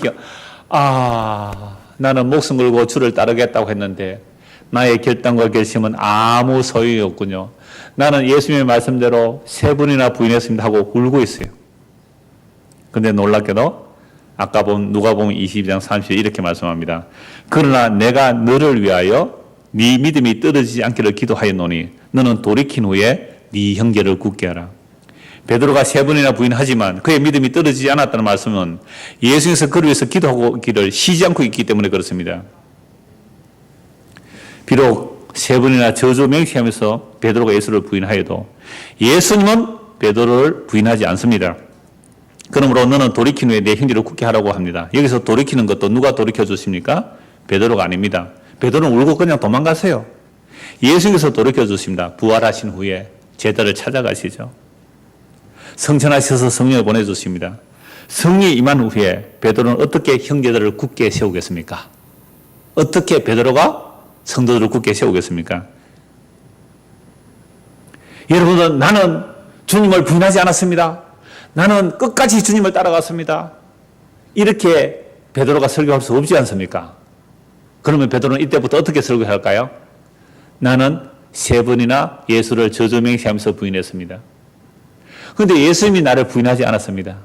나는 목숨 걸고 주를 따르겠다고 했는데 나의 결단과 결심은 아무 소용이 없군요. 나는 예수님의 말씀대로 세 번이나 부인했습니다 하고 울고 있어요. 근데 놀랍게도 아까 본 누가복음 22장 30절 이렇게 말씀합니다. 그러나 내가 너를 위하여 네 믿음이 떨어지지 않기를 기도하였노니 너는 돌이킨 후에 네 형제를 굳게 하라. 베드로가 세 번이나 부인하지만 그의 믿음이 떨어지지 않았다는 말씀은 예수님께서 그를 위해서 기도하고 있기를 쉬지 않고 있기 때문에 그렇습니다. 비록 세 번이나 저주 맹세하면서 베드로가 예수를 부인하여도 예수님은 베드로를 부인하지 않습니다. 그러므로 너는 돌이킨 후에 내 형제를 굳게 하라고 합니다. 여기서 돌이키는 것도 누가 돌이켜 주십니까? 베드로가 아닙니다. 베드로는 울고 그냥 도망가세요. 예수님께서 돌이켜 주십니다. 부활하신 후에 제자를 찾아가시죠. 성천하셔서 성령을 보내주십니다. 성령이 임한 후에 베드로는 어떻게 형제들을 굳게 세우겠습니까? 어떻게 베드로가 성도들을 굳게 세우겠습니까? 여러분은 나는 주님을 부인하지 않았습니다. 나는 끝까지 주님을 따라갔습니다. 이렇게 베드로가 설교할 수 없지 않습니까? 그러면 베드로는 이때부터 어떻게 설교할까요? 나는 3번이나 예수를 저주명시하면서 부인했습니다. 그런데 예수님이 나를 부인하지 않았습니다.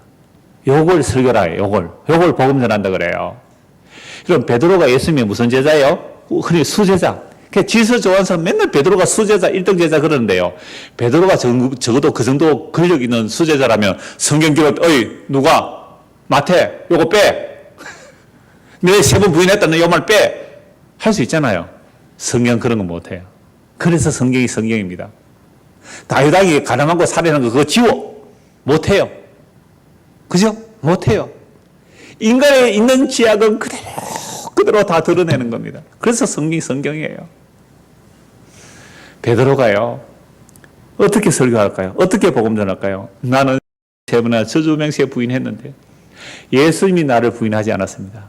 요걸 설교라 해요. 요걸 복음 전한다 그래요. 그럼 베드로가 예수님의 무슨 제자예요? 흔히 수제자. 질서 좋아하는 사람 맨날 베드로가 수제자, 1등 제자 그러는데요. 베드로가 적어도 그 정도 권력 있는 수제자라면 성경 기록, 누가? 마태, 요거 빼. 내 3번 부인했다, 너 요 말 빼. 할 수 있잖아요. 성경 그런 거 못해요. 그래서 성경이 성경입니다. 다윗에게 가늠하고 살해하는 거 그거 지워. 못해요. 그죠? 못해요. 인간에 있는 죄악은 그대로 다 드러내는 겁니다. 그래서 성경이 성경이에요. 베드로가요. 어떻게 설교할까요? 어떻게 복음 전할까요? 나는 3번이나 저주명시에 부인했는데 예수님이 나를 부인하지 않았습니다.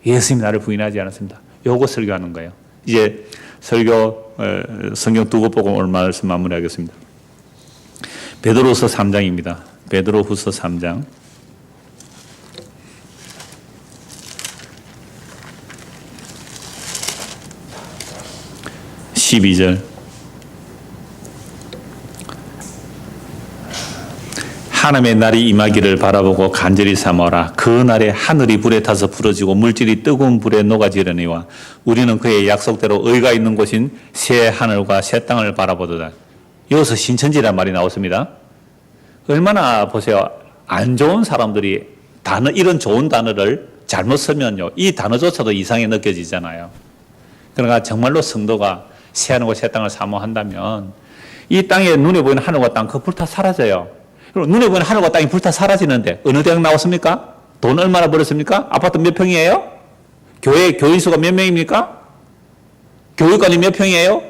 예수님이 나를 부인하지 않았습니다. 요거 설교하는 거예요. 이제 설교 성경 2권 보고 오늘 말씀 마무리하겠습니다. 베드로후서 3장입니다. 베드로후서 3장 12절 하나님의 날이 임하기를 바라보고 간절히 사모하라. 그 날에 하늘이 불에 타서 부러지고 물질이 뜨거운 불에 녹아지려니와 우리는 그의 약속대로 의가 있는 곳인 새 하늘과 새 땅을 바라보도다. 여기서 신천지란 말이 나왔습니다. 얼마나 보세요. 안 좋은 사람들이 이런 좋은 단어를 잘못 쓰면요. 이 단어조차도 이상하게 느껴지잖아요. 그러니까 정말로 성도가 새 하늘과 새 땅을 사모한다면 이 땅에 눈에 보이는 하늘과 땅, 그 불타 사라져요. 그리고 눈에 보이는 하늘과 땅이 불타 사라지는데 어느 대학 나왔습니까? 돈 얼마나 벌었습니까? 아파트 몇 평이에요? 교인수가 몇 명입니까? 교육관이 몇 평이에요?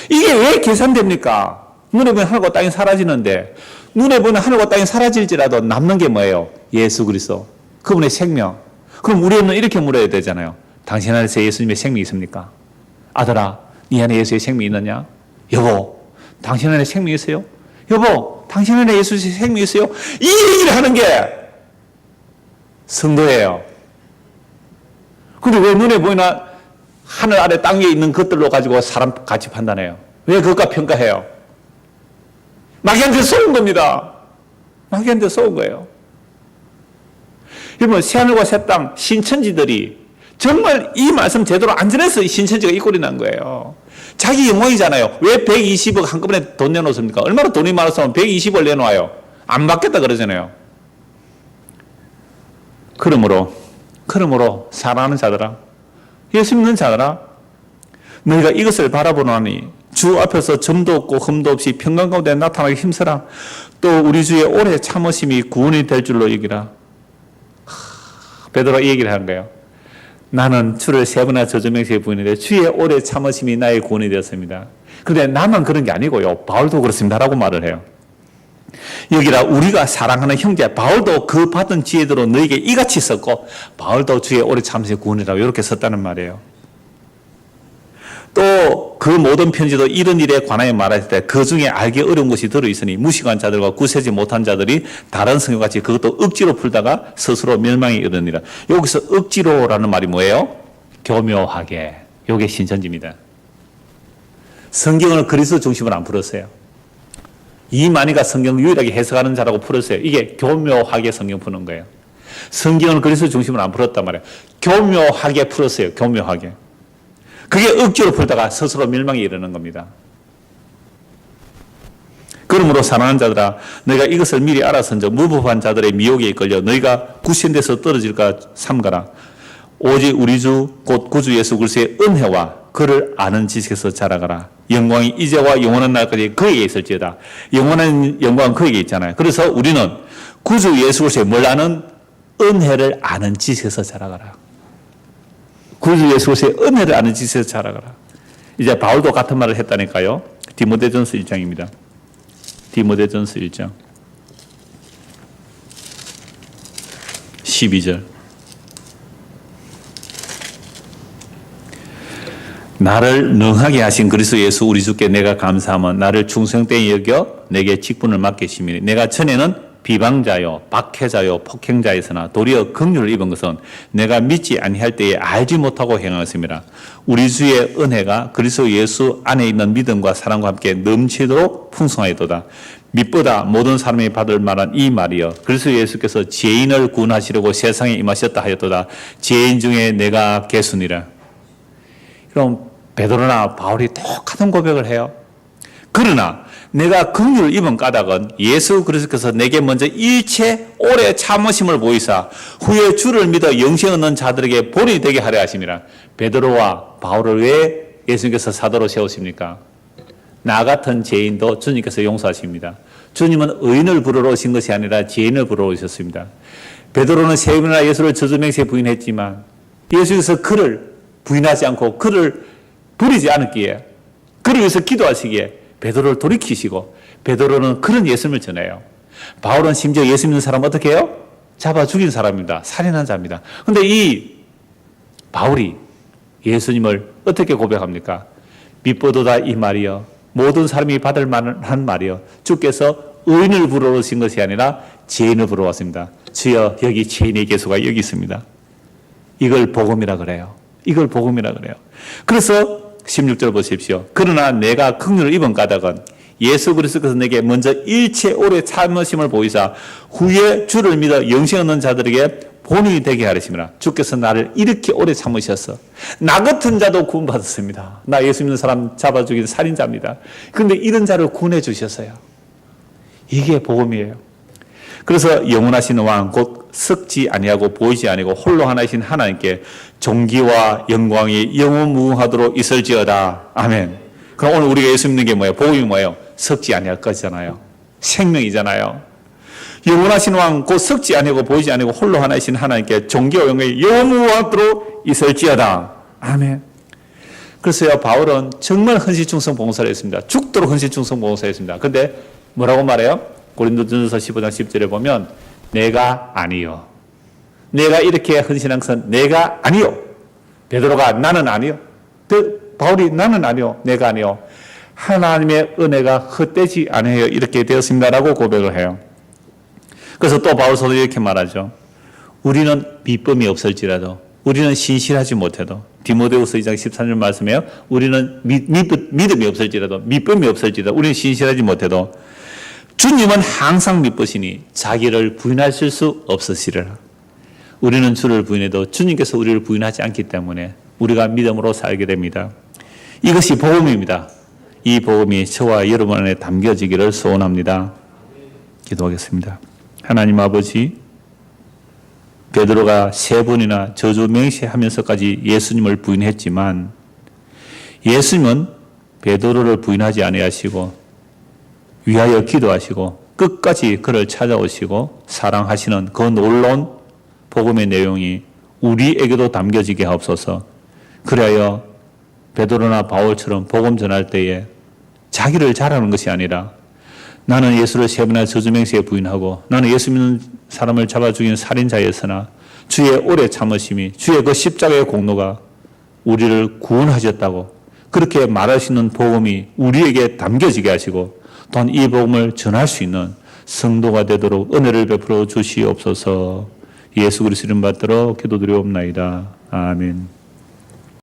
이게 왜 계산됩니까? 눈에 보이는 하늘과 땅이 사라지는데 눈에 보이는 하늘과 땅이 사라질지라도 남는 게 뭐예요? 예수 그리스도. 그분의 생명. 그럼 우리는 이렇게 물어야 되잖아요. 당신 안에서 예수님의 생명이 있습니까? 아들아, 네 안에 예수의 생명이 있느냐? 여보, 당신 안에 생명이 있어요? 여보, 당신 안에 예수의 생명이 있어요? 이 얘기를 하는 게 성도예요. 근데 왜 눈에 보이는 하늘 아래 땅 위에 있는 것들로 가지고 사람 같이 판단해요? 왜 그것과 평가해요? 마귀한테 쏘은 겁니다. 마귀한테 쏘은 거예요. 여러분, 새하늘과 새 땅, 신천지들이 정말 이 말씀 제대로 안 전해서 신천지가 이 꼴이 난 거예요. 자기 영광이잖아요. 왜 120억 한꺼번에 돈 내놓습니까? 얼마나 돈이 많았으면 120을 내놓아요. 안 받겠다 그러잖아요. 그러므로 사랑하는 자들아, 예수 믿는 자들아, 너희가 이것을 바라보노니 주 앞에서 점도 없고 흠도 없이 평강 가운데 나타나기 힘쓰라. 또 우리 주의 오래 참으심이 구원이 될 줄로 여기라. 베드로가 이 얘기를 하는 거예요. 나는 주를 3번이나 저주명시에 부인했는데 주의 오래 참으심이 나의 구원이 되었습니다. 그런데 나만 그런 게 아니고요. 바울도 그렇습니다라고 말을 해요. 여기라 우리가 사랑하는 형제 바울도 그 받은 지혜대로 너에게 이같이 썼고 바울도 주의 오래 참으심이 구원이라고 이렇게 썼다는 말이에요. 또 그 모든 편지도 이런 일에 관하여 말할 때 그 중에 알기 어려운 것이 들어있으니 무식한 자들과 구세지 못한 자들이 다른 성경같이 그것도 억지로 풀다가 스스로 멸망에 이르니라. 여기서 억지로라는 말이 뭐예요? 교묘하게. 이게 신천지입니다. 성경을 그리스도 중심으로 안 풀었어요. 이만희가 성경을 유일하게 해석하는 자라고 풀었어요. 이게 교묘하게 성경 푸는 거예요. 성경을 그리스도 중심으로 안 풀었단 말이에요. 교묘하게 풀었어요. 교묘하게. 그게 억지로 풀다가 스스로 멸망에 이르는 겁니다. 그러므로 사랑하는 자들아, 너희가 이것을 미리 알아선즉 무법한 자들의 미혹에 이끌려 너희가 구신돼서 떨어질까 삼가라. 오직 우리 주 곧 구주 예수 그리스도의 은혜와 그를 아는 지식에서 자라가라. 영광이 이제와 영원한 날까지 그에게 있을지어다. 영원한 영광은 그에게 있잖아요. 그래서 우리는 구주 예수 그리스도의 뭘 아는? 은혜를 아는 지식에서 자라가라. 구주 예수 그리스도의 은혜를 아는 지식에서 자라가라. 이제 바울도 같은 말을 했다니까요. 디모데전서 1장입니다. 디모데전서 1장 12절. 나를 능하게 하신 그리스도 예수 우리 주께 내가 감사하면 나를 충성되이 여겨 내게 직분을 맡기시니 내가 전에는 비방자요 박해자요 폭행자였으나 도리어 긍휼을 입은 것은 내가 믿지 아니할 때에 알지 못하고 행하였습니다. 우리 주의 은혜가 그리스도 예수 안에 있는 믿음과 사랑과 함께 넘치도록 풍성하였도다. 믿보다 모든 사람이 받을 만한 이 말이여 그리스도 예수께서 죄인을 구원하시려고 세상에 임하셨다 하였도다. 죄인 중에 내가 개수니라. 그럼 베드로나 바울이 똑같은 고백을 해요. 그러나 내가 긍휼을 입은 까닭은 예수 그리스도께서 내게 먼저 일체 오래 참으심을 보이사 후에 주를 믿어 영생 얻는 자들에게 본이 되게 하려 하심이라. 베드로와 바울을 왜 예수님께서 사도로 세우십니까? 나 같은 죄인도 주님께서 용서하십니다. 주님은 의인을 부르러 오신 것이 아니라 죄인을 부르러 오셨습니다. 베드로는 세 번이나 예수를 저주맹세에 부인했지만 예수께서 그를 부인하지 않고 그를 버리지 않았기에 그를 위해서 기도하시기에 베드로를 돌이키시고 베드로는 그런 예수님을 전해요. 바울은 심지어 예수 믿는 사람 어떻게 해요? 잡아 죽인 사람입니다. 살인한 자입니다. 그런데 이 바울이 예수님을 어떻게 고백합니까? 믿보도다 이 말이여 모든 사람이 받을 만한 말이여 주께서 의인을 부르러 오신 것이 아니라 죄인을 부르러 왔습니다. 주여 여기 죄인의 개수가 여기 있습니다. 이걸 복음이라 그래요. 이걸 복음이라 그래요. 그래서 16절 보십시오. 그러나 내가 긍휼을 입은 까닭은 예수 그리스도께서 내게 먼저 일체 오래 참으심을 보이사 후에 주를 믿어 영생 얻는 자들에게 본이 되게 하리심이라. 주께서 나를 이렇게 오래 참으셨어. 나 같은 자도 구원받았습니다. 나 예수 믿는 사람 잡아 죽인 살인자입니다. 그런데 이런 자를 구원해 주셨어요. 이게 복음이에요. 그래서 영원하신 왕 곧 썩지 아니하고 보이지 아니고 홀로 하나이신 하나님께 존귀와 영광이 영원무궁하도록 있을지어다. 아멘. 그럼 오늘 우리가 예수 믿는 게 뭐예요? 복음이 뭐예요? 썩지 아니할 것이잖아요. 생명이잖아요. 영원하신 왕 곧 썩지 아니하고 보이지 아니고 홀로 하나이신 하나님께 존귀와 영광이 영원무궁하도록 있을지어다. 아멘. 그래서요 바울은 정말 헌신충성 봉사를 했습니다. 죽도록 헌신충성 봉사를 했습니다. 그런데 뭐라고 말해요? 고린도전서 15장 10절에 보면 내가 아니요. 내가 이렇게 헌신한 것은 내가 아니요. 베드로가 나는 아니요. 바울이 나는 아니요. 내가 아니요. 하나님의 은혜가 헛되지 않아요. 이렇게 되었습니다라고 고백을 해요. 그래서 또 바울서도 이렇게 말하죠. 우리는 믿음이 없을지라도 우리는 신실하지 못해도 디모데후서 2장 13절 말씀에요. 우리는 믿음이 없을지라도 믿음이 없을지라도 우리는 신실하지 못해도 주님은 항상 믿으시니 자기를 부인하실 수 없으시리라. 우리는 주를 부인해도 주님께서 우리를 부인하지 않기 때문에 우리가 믿음으로 살게 됩니다. 이것이 복음입니다. 이 복음이 저와 여러분 안에 담겨지기를 소원합니다. 기도하겠습니다. 하나님 아버지, 베드로가 3번이나 저주 맹세하면서까지 예수님을 부인했지만 예수님은 베드로를 부인하지 아니하시고 위하여 기도하시고 끝까지 그를 찾아오시고 사랑하시는 그 놀라운 복음의 내용이 우리에게도 담겨지게 하옵소서. 그래야 베드로나 바울처럼 복음 전할 때에 자기를 잘하는 것이 아니라 나는 예수를 3번이나 저주맹세에 부인하고 나는 예수 믿는 사람을 잡아 죽인 살인자였으나 주의 오래 참으심이 주의 그 십자가의 공로가 우리를 구원하셨다고 그렇게 말할 수 있는 복음이 우리에게 담겨지게 하시고 또한 이 복음을 전할 수 있는 성도가 되도록 은혜를 베풀어 주시옵소서. 예수 그리스도 이름 받들어 기도드리옵나이다. 아멘.